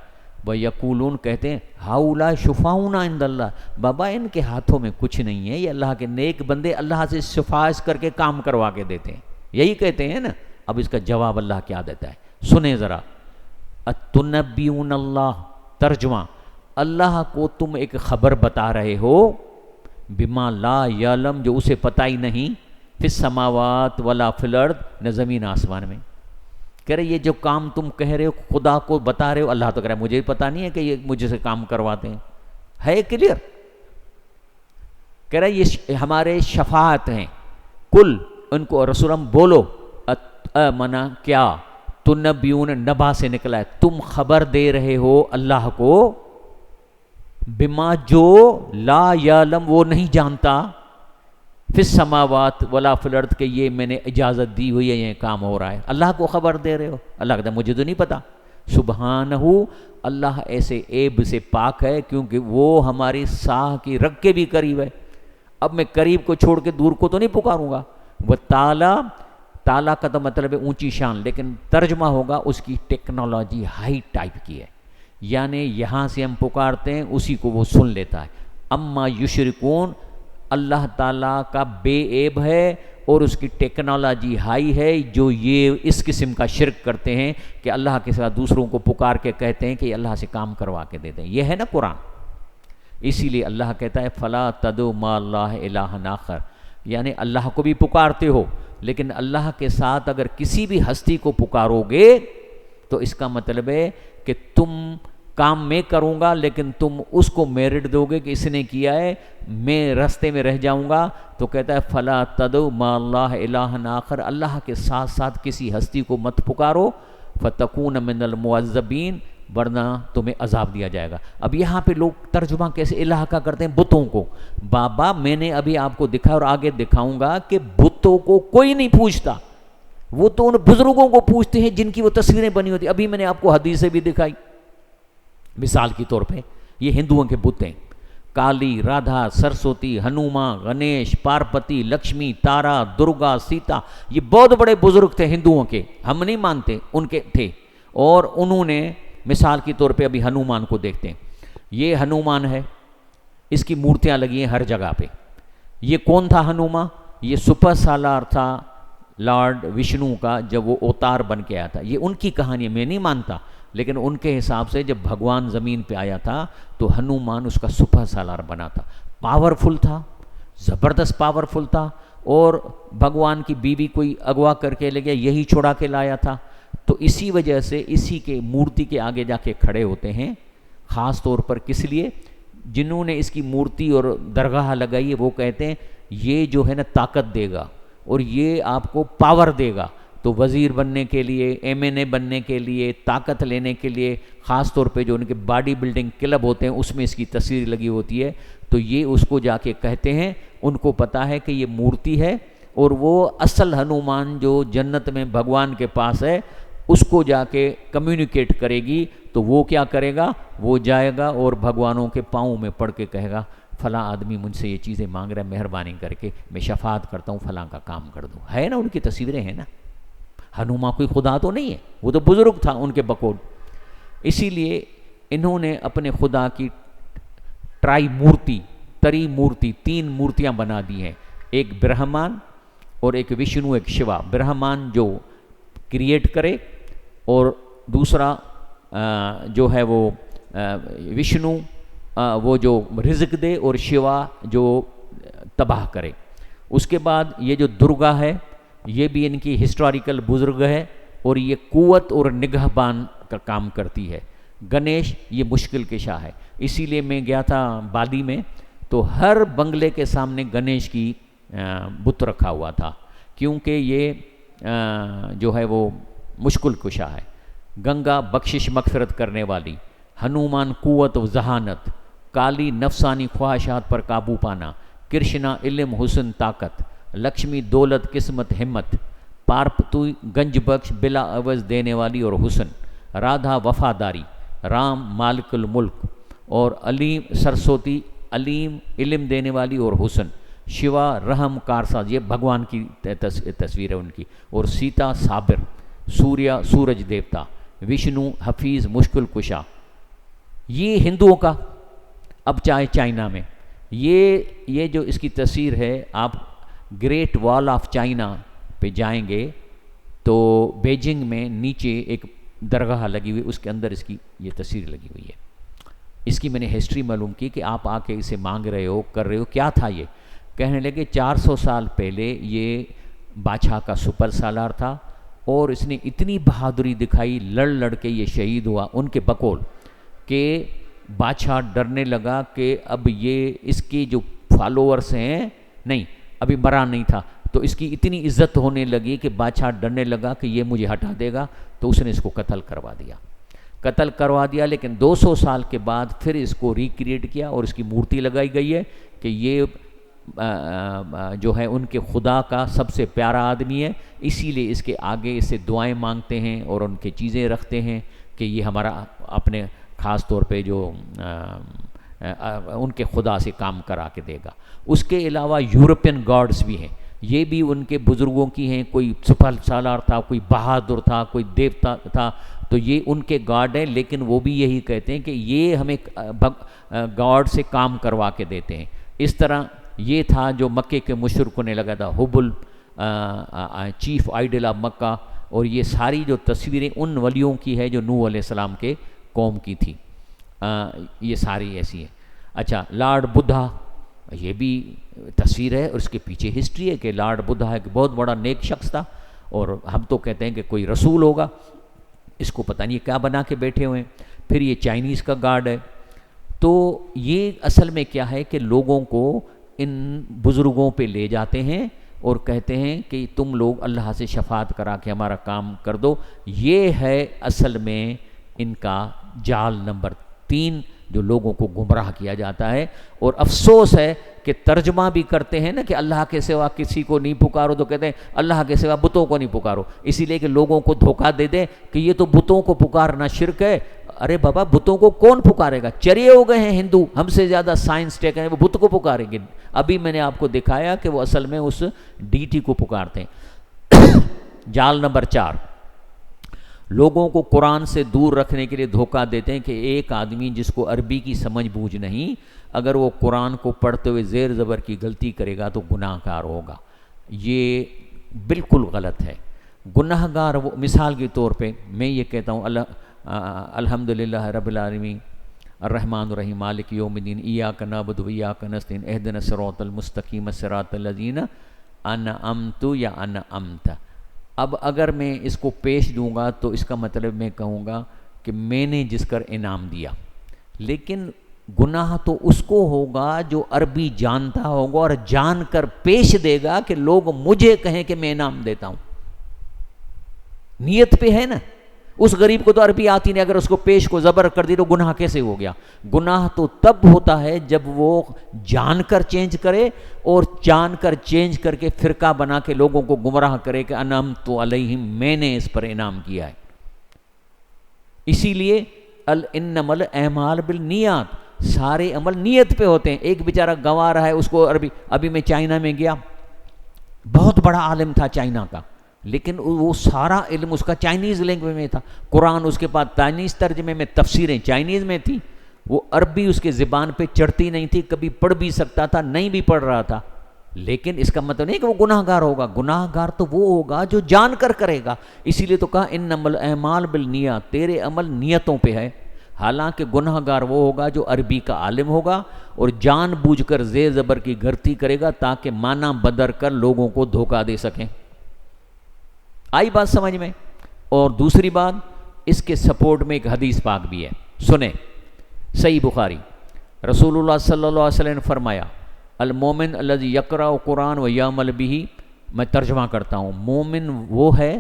وَيَقُولُونَ، کہتے ہیں هَؤُلَاءِ شُفَعَاؤُنَا عِندَ اللَّهِ، بابا ان کے ہاتھوں میں کچھ نہیں ہے، یہ اللہ کے نیک بندے اللہ سے سفارش کر کے کام کروا کے دیتے ہیں، یہی کہتے ہیں نا۔ اب اس کا جواب اللہ کیا دیتا ہے، سنیں ذرا۔ اتنبئون اللہ، ترجمہ، اللہ کو تم ایک خبر بتا رہے ہو، بما لا یعلم، جو اسے پتہ ہی نہیں، فی السماوات ولا فی الارض، نہ زمین آسمان میں۔ کہہ رہے یہ جو کام تم کہہ رہے ہو خدا کو بتا رہے ہو، اللہ تو کہہ رہا ہے مجھے پتہ نہیں ہے کہ یہ مجھے سے کام کرواتے ہیں، ہے کلیئر؟ کہہ رہا ہے یہ ہمارے شفاعت ہیں، کل ان کو رسولم بولو منا کیا تنبیون نبا سے نکلا ہے، تم خبر دے رہے ہو اللہ کو بما جو لا یعلم وہ نہیں جانتا فی السماوات ولا فی الارض کہ یہ میں نے اجازت دی ہوئی ہے یہ کام ہو رہا ہے، اللہ کو خبر دے رہے ہو۔ اللہ کہتا ہے مجھے تو نہیں پتا، سبحانہ اللہ ایسے عیب سے پاک ہے کیونکہ وہ ہماری ساہ کی رگ کے بھی قریب ہے۔ اب میں قریب کو چھوڑ کے دور کو تو نہیں پکاروں گا۔ وہ تعالیٰ کا تو مطلب ہے اونچی شان، لیکن ترجمہ ہوگا اس کی ٹیکنالوجی ہائی ٹائپ کی ہے، یعنی یہاں سے ہم پکارتے ہیں اسی کو وہ سن لیتا ہے۔ اما یشرکون اللہ تعالیٰ کا بے عیب ہے اور اس کی ٹیکنالوجی ہائی ہے، جو یہ اس قسم کا شرک کرتے ہیں کہ اللہ کے ساتھ دوسروں کو پکار کے کہتے ہیں کہ یہ اللہ سے کام کروا کے دے دیں۔ یہ ہے نا قرآن، اسی لیے اللہ کہتا ہے فلا تدعوا مع اللہ الہا آخر، یعنی اللہ کو بھی پکارتے ہو لیکن اللہ کے ساتھ اگر کسی بھی ہستی کو پکارو گے تو اس کا مطلب ہے کہ تم کام میں کروں گا لیکن تم اس کو میرٹ دو گے کہ اس نے کیا ہے، میں راستے میں رہ جاؤں گا۔ تو کہتا ہے فلا تدعوا مع اللہ الہا آخر، اللہ کے ساتھ ساتھ کسی ہستی کو مت پکارو، فتکون من المعذبین، ورنہ تمہیں عذاب دیا جائے گا۔ اب یہاں پہ لوگ ترجمہ کیسے الہ کا کرتے ہیں؟ بتوں کو۔ بابا میں نے ابھی آپ کو دکھا اور آگے دکھاؤں گا کہ بتوں کو کوئی نہیں پوچھتا، وہ تو ان بزرگوں کو پوچھتے ہیں جن کی وہ تصویریں بنی ہوتی۔ ابھی میں نے آپ کو حدیثیں بھی دکھائی، مثال کے طور پہ یہ ہندوؤں کے بت ہیں، کالی، رادھا، سرسوتی، ہنومان، گنیش، پارپتی، لکشمی، تارا، درگا، سیتا، یہ بہت بڑے بزرگ تھے ہندوؤں کے، ہم نہیں مانتے، ان کے تھے۔ اور انہوں نے مثال کے طور پہ ابھی ہنومان کو دیکھتے ہیں، یہ ہنومان ہے، اس کی مورتیاں لگی ہیں ہر جگہ پہ۔ یہ کون تھا ہنومان؟ یہ سپر سالار تھا لارڈ وشنو کا جب وہ اوتار بن کے آیا تھا۔ یہ ان کی کہانی میں نہیں مانتا، لیکن ان کے حساب سے جب بھگوان زمین پہ آیا تھا تو ہنومان اس کا سپر سالار بنا تھا، پاورفل تھا، زبردست پاورفل تھا، اور بھگوان کی بیوی کوئی اغوا کر کے لے گیا، یہی چھڑا کے لایا تھا۔ تو اسی وجہ سے اسی کے مورتی کے آگے جا کے کھڑے ہوتے ہیں، خاص طور پر کس لیے؟ جنہوں نے اس کی مورتی اور درگاہ لگائی ہے وہ کہتے ہیں یہ جو ہے نا طاقت دے گا اور یہ آپ کو پاور دے گا، تو وزیر بننے کے لیے، ایم این اے بننے کے لیے، طاقت لینے کے لیے، خاص طور پہ جو ان کے باڈی بلڈنگ کلب ہوتے ہیں اس میں اس کی تصویر لگی ہوتی ہے، تو یہ اس کو جا کے کہتے ہیں، ان کو پتہ ہے کہ یہ مورتی ہے اور وہ اصل ہنومان جو جنت میں بھگوان کے پاس ہے اس کو جا کے کمیونیکیٹ کرے گی، تو وہ کیا کرے گا؟ وہ جائے گا اور بھگوانوں کے پاؤں میں پڑھ کے کہے گا فلاں آدمی مجھ سے یہ چیزیں مانگ رہا ہے، مہربانی کر کے میں شفاعت کرتا ہوں فلاں کا کام کر دوں۔ ہے نا ان کی تصویریں ہیں نا، ہنومان کوئی خدا تو نہیں ہے، وہ تو بزرگ تھا ان کے بقول۔ اسی لیے انہوں نے اپنے خدا کی ٹرائی مورتی، تری مورتی، 3 مورتیاں بنا دی ہیں، ایک برہمان اور ایک وشنو، ایک شیوا۔ برہمان جو کریٹ کرے اور دوسرا جو ہے وہ وشنو وہ جو رزق دے، اور شیوا جو تباہ کرے۔ اس کے بعد یہ جو درگا ہے یہ بھی ان کی ہسٹوریکل بزرگ ہے اور یہ قوت اور نگہبان کا کام کرتی ہے۔ گنیش یہ مشکل کشا ہے، اسی لیے میں گیا تھا بالی میں تو ہر بنگلے کے سامنے گنیش کی بت رکھا ہوا تھا، کیونکہ یہ جو ہے وہ مشکل کشا ہے۔ گنگا بخشش مغفرت کرنے والی، ہنومان قوت و ذہانت، کالی نفسانی خواہشات پر قابو پانا، کرشنا علم حسن طاقت، لکشمی دولت قسمت ہمت، پارپتو گنج بخش بلا عوض دینے والی اور حسن، رادھا وفاداری، رام مالک الملک، اور علیم سرسوتی علیم علم دینے والی اور حسن، شیوا رحم کارساز، یہ بھگوان کی تصویر ہے ان کی، اور سیتا صابر، سوریا سورج دیوتا، وشنو حفیظ مشکل کشا۔ یہ ہندوؤں کا۔ اب چاہے چائنا میں یہ جو اس کی تصویر ہے، آپ گریٹ وال آف چائنا پہ جائیں گے تو بیجنگ میں نیچے ایک درگاہ لگی ہوئی، اس کے اندر اس کی یہ تصویر لگی ہوئی ہے۔ اس کی میں نے ہسٹری معلوم کی کہ آپ آ کے اسے مانگ رہے ہو، کر رہے ہو، کیا تھا یہ؟ کہنے لگے 400 سال پہلے یہ بادشاہ کا سپر سالار تھا اور اس نے اتنی بہادری دکھائی، لڑ کے یہ شہید ہوا ان کے بقول، کہ بادشاہ ڈرنے لگا کہ اب یہ اس کی جو فالوورز ہیں، نہیں ابھی مرا نہیں تھا، تو اس کی اتنی عزت ہونے لگی کہ بادشاہ ڈرنے لگا کہ یہ مجھے ہٹا دے گا، تو اس نے اس کو قتل کروا دیا، لیکن 200 سال کے بعد پھر اس کو ریکریٹ کیا اور اس کی مورتی لگائی گئی ہے کہ یہ جو ہے ان کے خدا کا سب سے پیارا آدمی ہے، اسی لیے اس کے آگے اس سے دعائیں مانگتے ہیں اور ان کی چیزیں رکھتے ہیں کہ یہ ہمارا اپنے خاص طور پہ جو ان کے خدا سے کام کرا کے دے گا۔ اس کے علاوہ یورپین گاڈز بھی ہیں، یہ بھی ان کے بزرگوں کی ہیں، کوئی سپر سالار تھا، کوئی بہادر تھا، کوئی دیوتا تھا، تو یہ ان کے گاڈ ہیں، لیکن وہ بھی یہی کہتے ہیں کہ یہ ہمیں گاڈ سے کام کروا کے دیتے ہیں۔ اس طرح یہ تھا جو مکے کے مشرکوں نے لگا تھا حبل، چیف آئیڈل آف مکہ، اور یہ ساری جو تصویریں ان ولیوں کی ہے جو نوح علیہ السلام کے قوم کی تھی، یہ ساری ایسی ہیں۔ اچھا، لارڈ بدھا، یہ بھی تصویر ہے اور اس کے پیچھے ہسٹری ہے کہ لارڈ بدھا ایک بہت بڑا نیک شخص تھا، اور ہم تو کہتے ہیں کہ کوئی رسول ہوگا، اس کو پتہ نہیں کیا بنا کے بیٹھے ہوئے ہیں۔ پھر یہ چائنیز کا گارڈ ہے۔ تو یہ اصل میں کیا ہے کہ لوگوں کو ان بزرگوں پہ لے جاتے ہیں اور کہتے ہیں کہ تم لوگ اللہ سے شفاعت کرا کے ہمارا کام کر دو۔ یہ ہے اصل میں ان کا جال نمبر 3 جو لوگوں کو گمراہ کیا جاتا ہے۔ اور افسوس ہے کہ ترجمہ بھی کرتے ہیں نا کہ اللہ کے سوا کسی کو نہیں پکارو، تو کہتے ہیں اللہ کے سوا بتوں کو نہیں پکارو، اسی لیے کہ لوگوں کو دھوکہ دے دیں کہ یہ تو بتوں کو پکارنا شرک ہے۔ ارے بابا، بتوں کو کون پکارے گا؟ چریے ہو گئے ہیں ہندو، ہم سے زیادہ سائنس ٹیک ہیں، وہ بت کو پکاریں گے؟ ابھی میں نے آپ کو دکھایا کہ وہ اصل میں اس ڈیٹی کو پکارتے ہیں۔ جال نمبر 4، لوگوں کو قرآن سے دور رکھنے کے لیے دھوکہ دیتے ہیں کہ ایک آدمی جس کو عربی کی سمجھ بوجھ نہیں، اگر وہ قرآن کو پڑھتے ہوئے زیر زبر کی غلطی کرے گا تو گناہ گار ہوگا۔ یہ بالکل غلط ہے۔ گناہ گار وہ، مثال کے طور پہ میں یہ کہتا ہوں الحمدللہ رب العالمین الرحمن الرحیم مالک یوم الدین ایاک نعبد و ایاک نستعین اہدنا الصراط المستقیم صراط الذین انعمت یا انعمت۔ اب اگر میں اس کو پیش دوں گا تو اس کا مطلب میں کہوں گا کہ میں نے جس کر انعام دیا، لیکن گناہ تو اس کو ہوگا جو عربی جانتا ہوگا اور جان کر پیش دے گا کہ لوگ مجھے کہیں کہ میں انعام دیتا ہوں۔ نیت پہ ہے نا۔ اس غریب کو تو عربی آتی نہیں، اگر اس کو پیش کو زبر کر دی تو گناہ کیسے ہو گیا؟ گناہ تو تب ہوتا ہے جب وہ جان کر چینج کرے، اور جان کر چینج کر کے فرقہ بنا کے لوگوں کو گمراہ کرے کہ انعمت علیہم، میں نے اس پر انعام کیا ہے۔ اسی لیے انما الاعمال بالنیات، سارے عمل نیت پہ ہوتے ہیں۔ ایک بیچارہ گنوا رہا ہے، اس کو عربی، ابھی میں چائنا میں گیا، بہت بڑا عالم تھا چائنا کا، لیکن وہ سارا علم اس کا چائنیز لینگویج میں تھا، قرآن اس کے پاس چائنیز ترجمے میں، تفسیریں چائنیز میں تھیں، وہ عربی اس کے زبان پہ چڑھتی نہیں تھی، کبھی پڑھ بھی سکتا تھا، نہیں بھی پڑھ رہا تھا، لیکن اس کا مطلب نہیں کہ وہ گناہ گار ہوگا۔ گناہ گار تو وہ ہوگا جو جان کر کرے گا۔ اسی لیے تو کہا انما الاعمال بالنیات، تیرے عمل نیتوں پہ ہے۔ حالانکہ گناہ گار وہ ہوگا جو عربی کا عالم ہوگا اور جان بوجھ کر زیر زبر کی غلطی کرے گا تاکہ معنی بدل کر لوگوں کو دھوکہ دے سکیں۔ آئی بات سمجھ میں؟ اور دوسری بات، اس کے سپورٹ میں ایک حدیث پاک بھی ہے، سنیں، صحیح بخاری، رسول اللہ صلی اللہ علیہ وسلم نے فرمایا المومن الذی یقرأ قرآن و یعمل بہ، میں ترجمہ کرتا ہوں، مومن وہ ہے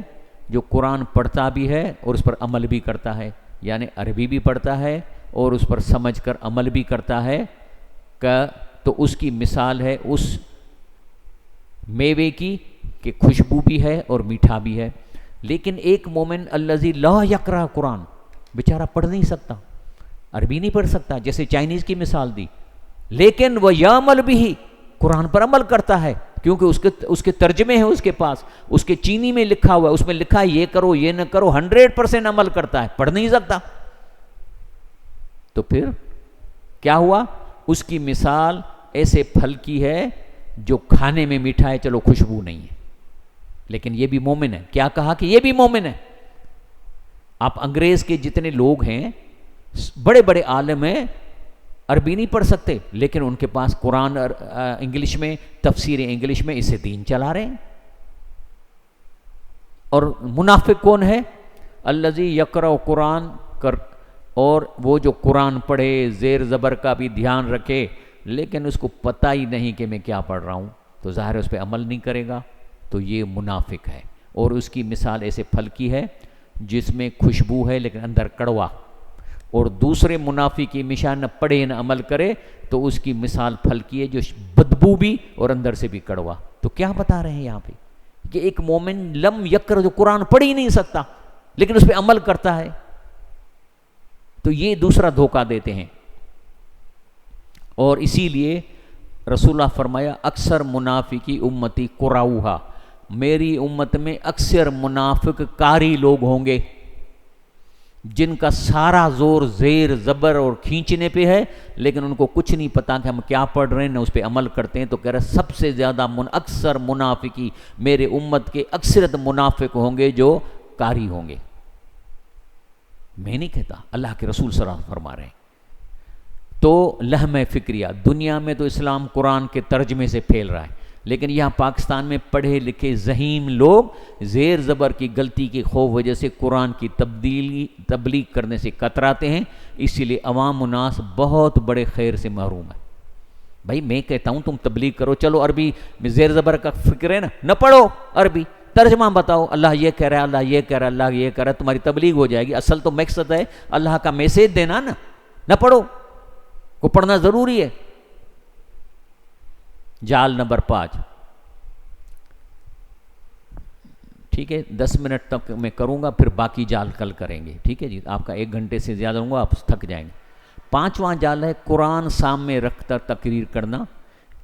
جو قرآن پڑھتا بھی ہے اور اس پر عمل بھی کرتا ہے، یعنی عربی بھی پڑھتا ہے اور اس پر سمجھ کر عمل بھی کرتا ہے، تو اس کی مثال ہے اس میوے کی کہ خوشبو بھی ہے اور میٹھا بھی ہے۔ لیکن ایک مومن الذی لا یقرأ قرآن، بیچارہ پڑھ نہیں سکتا، عربی نہیں پڑھ سکتا، جیسے چائنیز کی مثال دی، لیکن وہ یعمل بہ، قرآن پر عمل کرتا ہے، کیونکہ اس کے ترجمے ہیں اس کے پاس، اس کے چینی میں لکھا ہوا ہے، اس میں لکھا ہے یہ کرو یہ نہ کرو، 100% عمل کرتا ہے، پڑھ نہیں سکتا، تو پھر کیا ہوا؟ اس کی مثال ایسے پھل کی ہے جو کھانے میں میٹھا ہے، چلو خوشبو نہیں ہے، لیکن یہ بھی مومن ہے۔ کیا کہا کہ یہ بھی مومن ہے۔ آپ انگریز کے جتنے لوگ ہیں، بڑے بڑے عالم ہیں، عربی نہیں پڑھ سکتے، لیکن ان کے پاس قرآن انگلش میں، تفسیریں انگلش میں، اسے دین چلا رہے ہیں۔ اور منافق کون ہے؟ الذی یقرأ قرآن کر، اور وہ جو قرآن پڑھے، زیر زبر کا بھی دھیان رکھے، لیکن اس کو پتہ ہی نہیں کہ میں کیا پڑھ رہا ہوں، تو ظاہر اس پہ عمل نہیں کرے گا، تو یہ منافق ہے. اور اس کی مثال ایسے پھل کی ہے جس میں خوشبو ہے لیکن اندر کڑوا. اور دوسرے منافق کی مثال نہ پڑھے نہ عمل کرے تو اس کی مثال پھل کی ہے جو بدبو بھی اور اندر سے بھی کڑوا. تو کیا بتا رہے ہیں یہاں پہ کہ ایک مومن لم یکر جو قرآن پڑھ ہی نہیں سکتا لیکن اس پہ عمل کرتا ہے, تو یہ دوسرا دھوکہ دیتے ہیں. اور اسی لیے رسول اللہ فرمایا اکثر منافقی امتی قراؤہا, میری امت میں اکثر منافق کاری لوگ ہوں گے جن کا سارا زور زیر زبر اور کھینچنے پہ ہے لیکن ان کو کچھ نہیں پتا کہ ہم کیا پڑھ رہے ہیں نہ اس پہ عمل کرتے ہیں. تو کہہ رہے سب سے زیادہ اکثر منافقی میرے امت کے اکثرت منافق ہوں گے جو کاری ہوں گے. میں نہیں کہتا, اللہ کے رسول صلی اللہ علیہ وسلم فرما رہے ہیں. تو لہم فکریہ, دنیا میں تو اسلام قرآن کے ترجمے سے پھیل رہا ہے لیکن یہاں پاکستان میں پڑھے لکھے ذہین لوگ زیر زبر کی غلطی کی خوف وجہ سے قرآن کی تبلیغ کرنے سے کتراتے ہیں. اسی لیے عوام الناس بہت بڑے خیر سے محروم ہے. بھائی میں کہتا ہوں تم تبلیغ کرو, چلو عربی میں زیر زبر کا فکر ہے نا, نہ پڑھو عربی, ترجمہ بتاؤ, اللہ یہ کہہ رہا ہے, اللہ یہ کہہ رہا ہے, اللہ یہ کہہ رہا ہے, تمہاری تبلیغ ہو جائے گی. اصل تو مقصد ہے اللہ کا میسیج دینا نا, نہ پڑھو, کو پڑھنا ضروری ہے. جال نمبر 5, ٹھیک ہے 10 منٹ تک میں کروں گا, پھر باقی جال کل کریں گے, ٹھیک ہے جی. آپ کا 1 گھنٹے سے زیادہ ہوں گا, آپ تھک جائیں گے. 5واں جال ہے قرآن سامنے رکھ کر تقریر کرنا.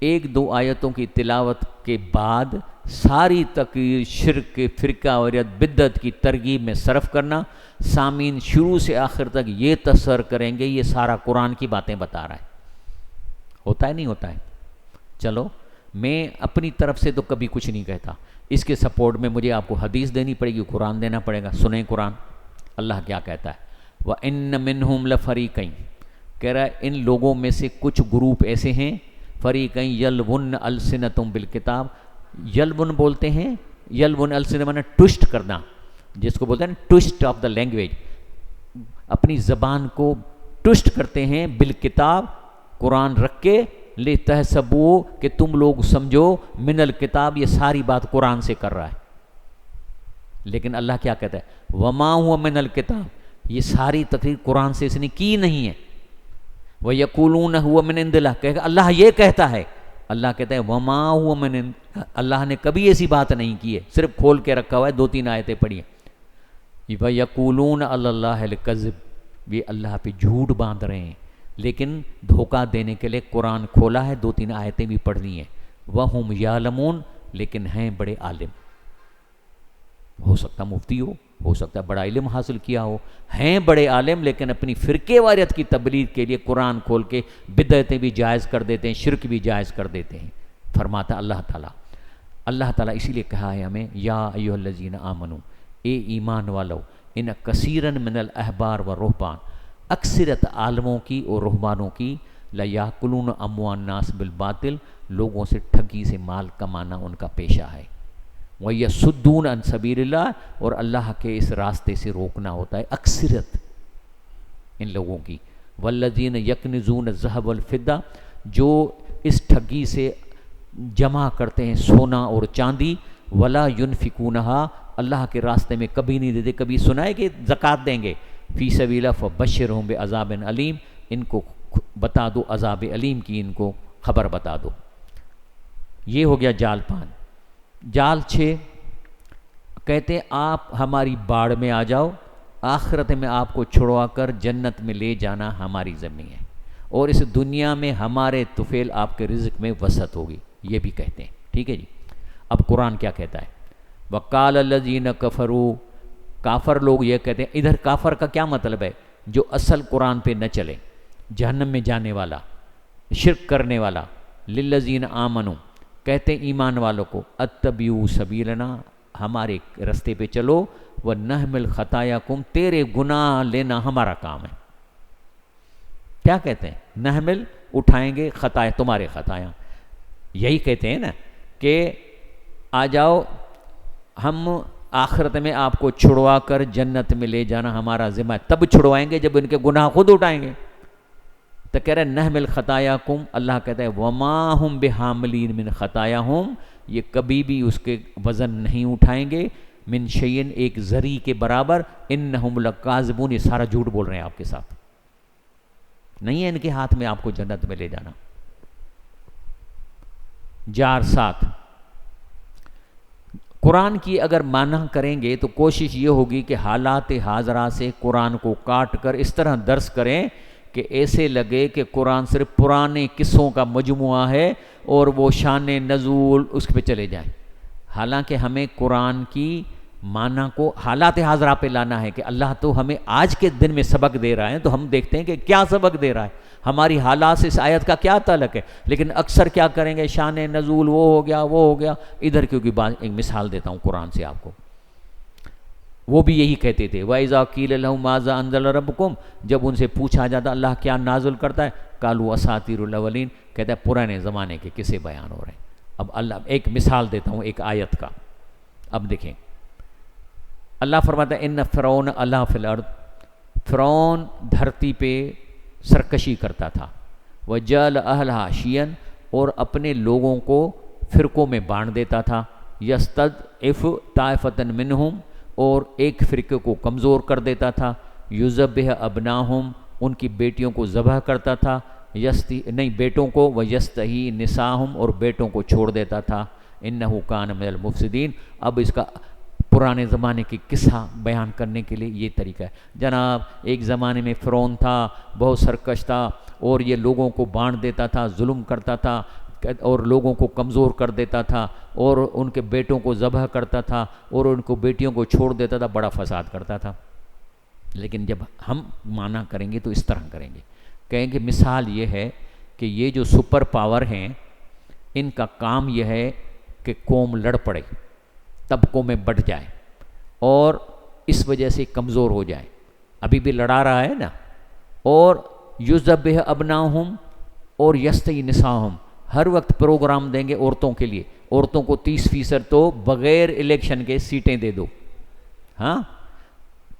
1-2 آیتوں کی تلاوت کے بعد ساری تقریر شرک, فرقہ واریت, بدعت کی ترغیب میں صرف کرنا. سامعین شروع سے آخر تک یہ تصور کریں گے یہ سارا قرآن کی باتیں بتا رہا ہے. ہوتا ہے نہیں ہوتا ہے؟ چلو میں اپنی طرف سے تو کبھی کچھ نہیں کہتا, اس کے سپورٹ میں مجھے آپ کو حدیث دینی پڑے گی, قرآن دینا پڑے گا. سنیں قرآن اللہ کیا کہتا ہے. وَإِنَّ مِنْهُمْ لَفَرِيقَيْنِ, کہہ رہا ہے ان لوگوں میں سے کچھ گروپ ایسے ہیں, فریقین یلون السنتم بالکتاب, یلون بولتے ہیں, یلون السنت معنی ٹوسٹ کرنا, جس کو بولتے ہیں ٹوسٹ آف دا لینگویج, اپنی زبان کو ٹوسٹ کرتے ہیں بالکتاب, قرآن رکھ کے, لے تحسبو کہ تم لوگ سمجھو, من الکتاب یہ ساری بات قرآن سے کر رہا ہے. لیکن اللہ کیا کہتا ہے وما ہوا من الکتاب, یہ ساری تقریر قرآن سے اس نے کی نہیں ہے. وَيَقُولُونَ هُوَ مِنْ عِنْدِ اللَّهِ, کہے گا اللہ یہ کہتا ہے. اللہ کہتا ہے وما هُوَ مِنْ عِنْدِ, اللہ نے کبھی ایسی بات نہیں کی ہے, صرف کھول کے رکھا ہوا ہے. 2-3 آیتیں پڑھی ہیں. وَيَقُولُونَ عَلَى اللَّهِ الْكَذِبَ, یہ اللہ پہ جھوٹ باندھ رہے ہیں لیکن دھوکہ دینے کے لیے قرآن کھولا ہے, 2-3 آیتیں بھی پڑھنی ہیں. وَهُمْ يَعْلَمُونَ, لیکن ہیں بڑے عالم, ہو سکتا مفتی ہو سکتا ہے بڑا علم حاصل کیا ہو, ہیں بڑے عالم لیکن اپنی فرقے واریت کی تبلیغ کے لیے قرآن کھول کے بدعتیں بھی جائز کر دیتے ہیں, شرک بھی جائز کر دیتے ہیں. فرماتا اللہ تعالیٰ اسی لیے کہا ہے ہمیں یا ایھا الذین آمنو, اے ایمان والو, ان کثیرن من الاحبار و رہبان, اکثرت عالموں کی اور رہبانوں کی, لیاکلون اموال الناس بالباطل, لوگوں سے ٹھگی سے مال کمانا ان کا پیشہ ہے. وَيَصُدُّونَ عَن سَبِيلِ اللَّهِ, اور اللہ کے اس راستے سے روکنا ہوتا ہے اکثرت ان لوگوں کی. وَالَّذِينَ يَكْنِزُونَ الذَّهَبَ وَالْفِضَّةَ, جو اس ٹھگی سے جمع کرتے ہیں سونا اور چاندی. وَلَا يُنْفِقُونَهَا, اللہ کے راستے میں کبھی نہیں دیتے. کبھی سنا ہے کہ زکوٰۃ دیں گے, فی سبیل اللہ فبشرہم بعذاب علیم, ان کو بتا دو عذاب علیم کی, ان کو خبر بتا دو. یہ ہو گیا جال 5. جال 6 کہتے ہیں آپ ہماری باڑ میں آ جاؤ, آخرت میں آپ کو چھڑوا کر جنت میں لے جانا ہماری ذمہ ہے, اور اس دنیا میں ہمارے طفیل آپ کے رزق میں وسعت ہوگی, یہ بھی کہتے ہیں. ٹھیک ہے جی. اب قرآن کیا کہتا ہے, وَقَالَ الَّذِينَ كَفَرُوا, کافر لوگ یہ کہتے ہیں. ادھر کافر کا کیا مطلب ہے, جو اصل قرآن پہ نہ چلے, جہنم میں جانے والا, شرک کرنے والا. لِلَّذِينَ آمَنُوا, کہتے ہیں ایمان والوں کو, اتبعوا سبیلنا, ہمارے رستے پہ چلو. وَنَحْمِلْ خَطَايَاكُمْ, تیرے گناہ لینا ہمارا کام ہے. کیا کہتے ہیں, نحمل اٹھائیں گے, خطایا تمہارے خطایا. یہی کہتے ہیں نا کہ آ جاؤ, ہم آخرت میں آپ کو چھڑوا کر جنت میں لے جانا ہمارا ذمہ ہے. تب چھڑوائیں گے جب ان کے گناہ خود اٹھائیں گے. تو کہہ رہے نحمل خطایاکم، اللہ کہتا ہے وما ہم بحاملین من خطایاہم، یہ کبھی بھی اس کے وزن نہیں اٹھائیں گے، من شیئن ایک ذری کے برابر، انہم لکاذبون، یہ سارا جھوٹ بول رہے ہیں آپ کے ساتھ، نہیں ہے ان کے ہاتھ میں آپ کو جنت میں لے جانا۔ جار 7، قرآن کی اگر معنی کریں گے تو کوشش یہ ہوگی کہ حالات حاضرہ سے قرآن کو کاٹ کر اس طرح درس کریں کہ ایسے لگے کہ قرآن صرف پرانے قصوں کا مجموعہ ہے اور وہ شان نزول اس پہ چلے جائیں، حالانکہ ہمیں قرآن کی معنی کو حالات حاضرہ پہ لانا ہے کہ اللہ تو ہمیں آج کے دن میں سبق دے رہا ہے، تو ہم دیکھتے ہیں کہ کیا سبق دے رہا ہے، ہماری حالات سے اس آیت کا کیا تعلق ہے، لیکن اکثر کیا کریں گے، شان نزول وہ ہو گیا ادھر، کیونکہ ایک مثال دیتا ہوں قرآن سے آپ کو، وہ بھی یہی کہتے تھے وَإِذَا قِيلَ لَهُم مَاذَا أَنزَلَ رَبُّكُمْ، جب ان سے پوچھا جاتا اللہ کیا نازل کرتا ہے، قَالُوا أَسَاطِيرُ الْأَوَّلِينَ، کہتا ہے پرانے زمانے کے قصے بیان ہو رہے ہیں۔ اب اللہ ایک مثال دیتا ہوں ایک آیت کا، اب دیکھیں اللہ فرماتا ہے ان فرعون علا فی الارض، فرعون دھرتی پہ سرکشی کرتا تھا، وجعل اہلہا شیعاً، اور اپنے لوگوں کو فرقوں میں بانٹ دیتا تھا، یستضعف طائفۃ منہم، اور ایک فرقے کو کمزور کر دیتا تھا، یذبح ابناہم، ان کی بیٹیوں کو ذبح کرتا تھا، بیٹوں کو، ویستحیی نساہم، اور بیٹوں کو چھوڑ دیتا تھا، انہ کان من المفسدین۔ اب اس کا پرانے زمانے کی قصہ بیان کرنے کے لیے یہ طریقہ ہے، جناب ایک زمانے میں فرعون تھا، بہت سرکش تھا، اور یہ لوگوں کو بانٹ دیتا تھا، ظلم کرتا تھا، اور لوگوں کو کمزور کر دیتا تھا، اور ان کے بیٹوں کو ذبح کرتا تھا، اور ان کو بیٹیوں کو چھوڑ دیتا تھا، بڑا فساد کرتا تھا۔ لیکن جب ہم معنی کریں گے تو اس طرح کریں گے، کہیں کہ مثال یہ ہے کہ یہ جو سپر پاور ہیں ان کا کام یہ ہے کہ قوم لڑ پڑے، طبقوں میں بٹ جائے، اور اس وجہ سے کمزور ہو جائے، ابھی بھی لڑا رہا ہے نا، اور یذبح ابناہم اور یستحیی نساہم، ہر وقت پروگرام دیں گے عورتوں کے لیے، عورتوں کو 30% تو بغیر الیکشن کے سیٹیں دے دو، ہاں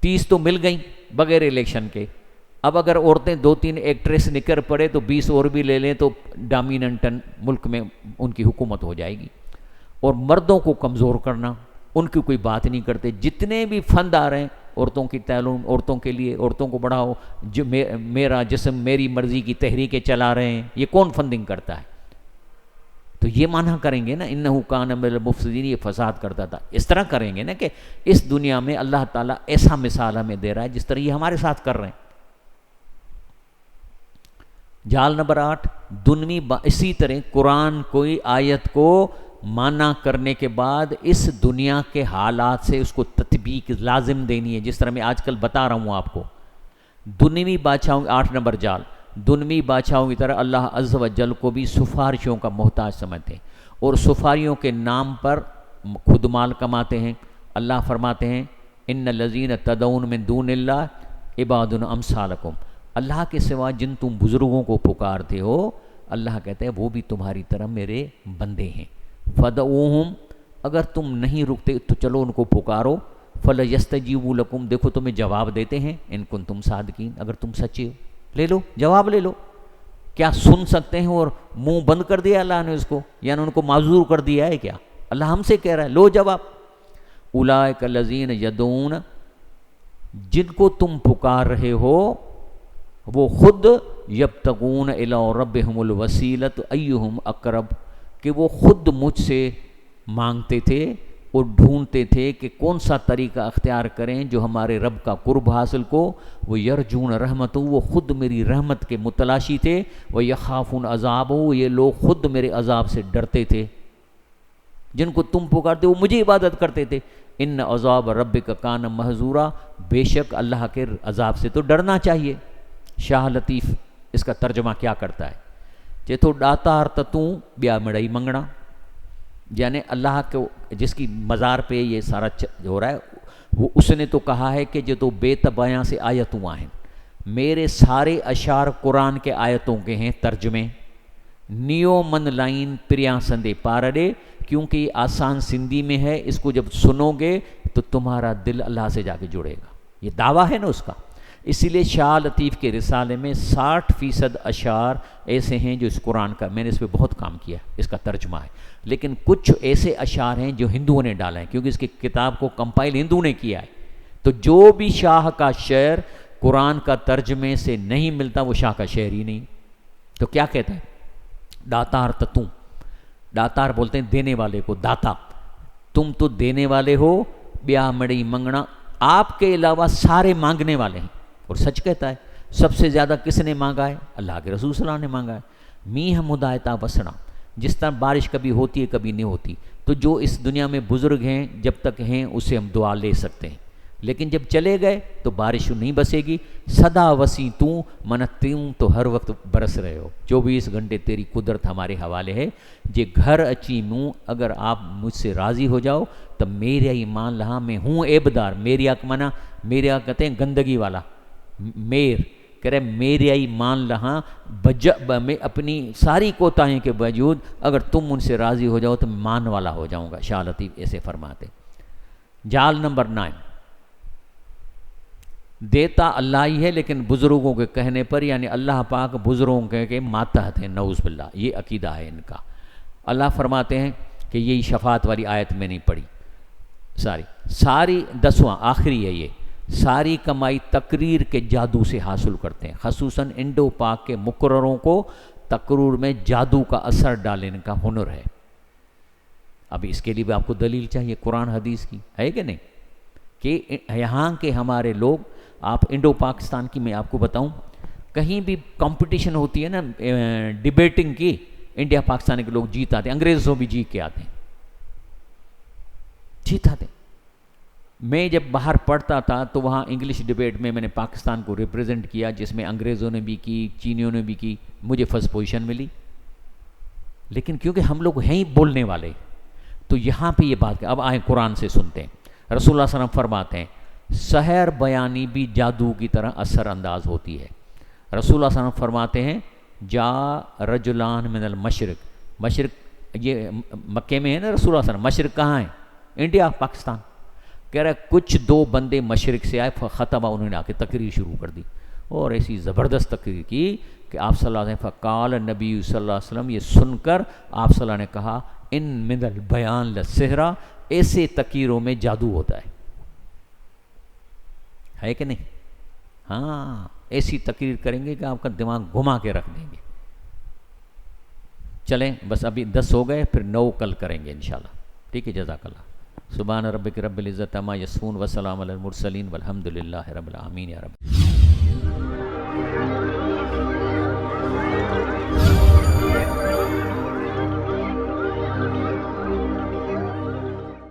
30 تو مل گئیں بغیر الیکشن کے، اب اگر عورتیں 2-3 ایکٹریس نکر پڑے تو 20 اور بھی لے لیں تو ڈامیننٹن ملک میں ان کی حکومت ہو جائے گی، اور مردوں کو کمزور کرنا، ان کی کوئی بات نہیں کرتے، جتنے بھی فنڈ آ رہے ہیں عورتوں کی تعلیم، عورتوں کے لیے، عورتوں کو بڑھاؤ، جو میرا جسم میری مرضی کی تحریکیں چلا رہے ہیں، یہ کون فنڈنگ کرتا ہے؟ تو یہ معنی کریں گے نا انہ کان من المفسدین، یہ فساد کرتا تھا، اس طرح کریں گے نا کہ اس دنیا میں اللہ تعالیٰ ایسا مثال ہمیں دے رہا ہے جس طرح یہ ہمارے ساتھ کر رہے ہیں۔ جال نمبر 8، دنوی اسی طرح قرآن کوئی آیت کو معنی کرنے کے بعد اس دنیا کے حالات سے اس کو تطبیق لازم دینی ہے، جس طرح میں آج کل بتا رہا ہوں آپ کو، دنوی بادشاہوں 8 نمبر جال، دنوی بادشاہوں کی طرح اللہ عز و جل کو بھی سفارشوں کا محتاج سمجھتے ہیں، اور سفاریوں کے نام پر خود مال کماتے ہیں۔ اللہ فرماتے ہیں ان الذین تدعون من دون اللہ عباد امثالکم، اللہ کے سوا جن تم بزرگوں کو پکارتے ہو، اللہ کہتے ہیں وہ بھی تمہاری طرح میرے بندے ہیں، فدعوہم، اگر تم نہیں رکتے تو چلو ان کو پکارو، فلیستجیبوا لکم، دیکھو تمہیں جواب دیتے ہیں، ان کنتم صادقین، اگر تم سچے ہو لے لو، جواب لے لو۔ کیا سن سکتے ہیں اور منہ بند کر دیا اللہ نے اس کو، یعنی ان کو معذور کر دیا ہے کیا؟ اللہ ہم سے کہہ رہا ہے لو جواب۔ اولئک الذین یدعون، جن کو تم پکار رہے ہو وہ خود یبتغون الی ربہم الوسیلۃ ایہم اقرب، کہ وہ خود مجھ سے مانگتے تھے اور ڈھونڈتے تھے کہ کون سا طریقہ اختیار کریں جو ہمارے رب کا قرب حاصل کو، وہ یرجون رحمت، وہ خود میری رحمت کے متلاشی تھے، وہ یخافون عذاب، یہ لوگ خود میرے عذاب سے ڈرتے تھے، جن کو تم پکارتے وہ مجھے عبادت کرتے تھے۔ ان عذاب ربک کان محذورا، بے شک اللہ کے عذاب سے تو ڈرنا چاہیے۔ شاہ لطیف اس کا ترجمہ کیا کرتا ہے، چے تو ڈاتار تتوں بیا مڑئی منگنا، یعنی اللہ کو جس کی مزار پہ یہ سارا ہو رہا ہے، وہ اس نے تو کہا ہے کہ جو تو بے تبیاں سے آیتوں ہیں، میرے سارے اشعار قرآن کے آیتوں کے ہیں ترجمے، نیو من لائن پریاں سندے پارڑے، کیونکہ یہ آسان سندھی میں ہے، اس کو جب سنو گے تو تمہارا دل اللہ سے جا کے جڑے گا، یہ دعویٰ ہے نا اس کا۔ اسی لیے شاہ لطیف کے رسالے میں 60% اشعار ایسے ہیں جو اس قرآن کا، میں نے اس پہ بہت کام کیا، اس کا ترجمہ ہے، لیکن کچھ ایسے اشعار ہیں جو ہندوؤں نے ڈالا ہے، کیونکہ اس کی کتاب کو کمپائل ہندوؤں نے کیا ہے، تو جو بھی شاہ کا شعر قرآن کا ترجمے سے نہیں ملتا وہ شاہ کا شعر ہی نہیں۔ تو کیا کہتا ہے؟ داتار تتوں، داتار بولتے ہیں دینے والے کو، داتا، تم تو دینے والے ہو، بیاہ مڑی منگنا، آپ کے علاوہ سارے مانگنے والے ہیں، اور سچ کہتا ہے سب سے زیادہ کس نے مانگا ہے؟ اللہ کے رسول صلی اللہ علیہ وسلم نے مانگا ہے۔ میہ مدایتا وسنا، جس طرح بارش کبھی ہوتی ہے کبھی نہیں ہوتی، تو جو اس دنیا میں بزرگ ہیں جب تک ہیں اسے ہم دعا لے سکتے ہیں، لیکن جب چلے گئے تو بارش نہیں بسے گی۔ صدا وسیع توں منتیوں، تو ہر وقت برس رہے ہو، 24 گھنٹے تیری قدرت ہمارے حوالے ہے۔ جے گھر اچی منہ، اگر آپ مجھ سے راضی ہو جاؤ تو میرا ایمان لہا، میں ہوں عیبدار، میری آکمنا، میرے کہتے ہیں گندگی والا، میر کہہ رہے میرے ایمان لہا میں اپنی ساری کوتاہیوں کے باوجود اگر تم ان سے راضی ہو جاؤ تو میں مان والا ہو جاؤں گا۔ شاہ لطیف ایسے فرماتے۔ جال نمبر 9، دیتا اللہ ہی ہے لیکن بزرگوں کے کہنے پر، یعنی اللہ پاک بزرگوں کے ماتحت ہیں، نعوذ باللہ، یہ عقیدہ ہے ان کا۔ اللہ فرماتے ہیں کہ یہی شفاعت والی آیت میں نہیں پڑھی، ساری 10واں آخری ہے، یہ ساری کمائی تقریر کے جادو سے حاصل کرتے ہیں، خصوصاً انڈو پاک کے مقرروں کو تقریر میں جادو کا اثر ڈالنے کا ہنر ہے۔ اب اس کے لیے بھی آپ کو دلیل چاہیے قرآن حدیث کی، ہے کہ نہیں؟ کہ یہاں کے ہمارے لوگ، آپ انڈو پاکستان کی میں آپ کو بتاؤں، کہیں بھی کمپٹیشن ہوتی ہے نا ڈیبیٹنگ کی، انڈیا پاکستان کے لوگ جیت آتے ہیں، انگریزوں بھی جیت کے آتے ہیں، جیت آتے ہیں۔ میں جب باہر پڑھتا تھا تو وہاں انگلش ڈیبیٹ میں نے پاکستان کو ریپریزنٹ کیا، جس میں انگریزوں نے بھی کی، چینیوں نے بھی کی، مجھے فرسٹ پوزیشن ملی، لیکن کیونکہ ہم لوگ ہیں ہی بولنے والے، تو یہاں پہ یہ بات، اب آئیں قرآن سے سنتے ہیں۔ رسول اللہ صلی اللہ علیہ وسلم فرماتے ہیں سحر بیانی بھی جادو کی طرح اثر انداز ہوتی ہے۔ رسول اللہ صلی اللہ علیہ وسلم فرماتے ہیں جا رجلان من المشرق، مشرق یہ مکے میں ہے نا، رسول اللہ صلی اللہ علیہ وسلم، مشرق کہاں ہے؟ انڈیا پاکستان۔ کہہ رہا ہے کچھ 2 بندے مشرق سے آئے، خطبہ، انہوں نے آ کے تقریر شروع کر دی، اور ایسی زبردست تقریر کی کہ آپ صلی اللہ علیہ وسلم فقال نبی صلی اللہ علیہ وسلم، یہ سن کر آپ صلی اللہ نے کہا ان من البیان لسحرا، ایسے تقریروں میں جادو ہوتا ہے کہ نہیں؟ ہاں، ایسی تقریر کریں گے کہ آپ کا دماغ گھما کے رکھ دیں گے۔ چلیں بس ابھی 10 ہو گئے، پھر 9 کل کریں گے انشاءاللہ، ٹھیک ہے؟ جزاک اللہ۔ سبحان ربک رب العزت عما یصفون وسلام علی المرسلین والحمد للہ رب العالمین۔ یا رب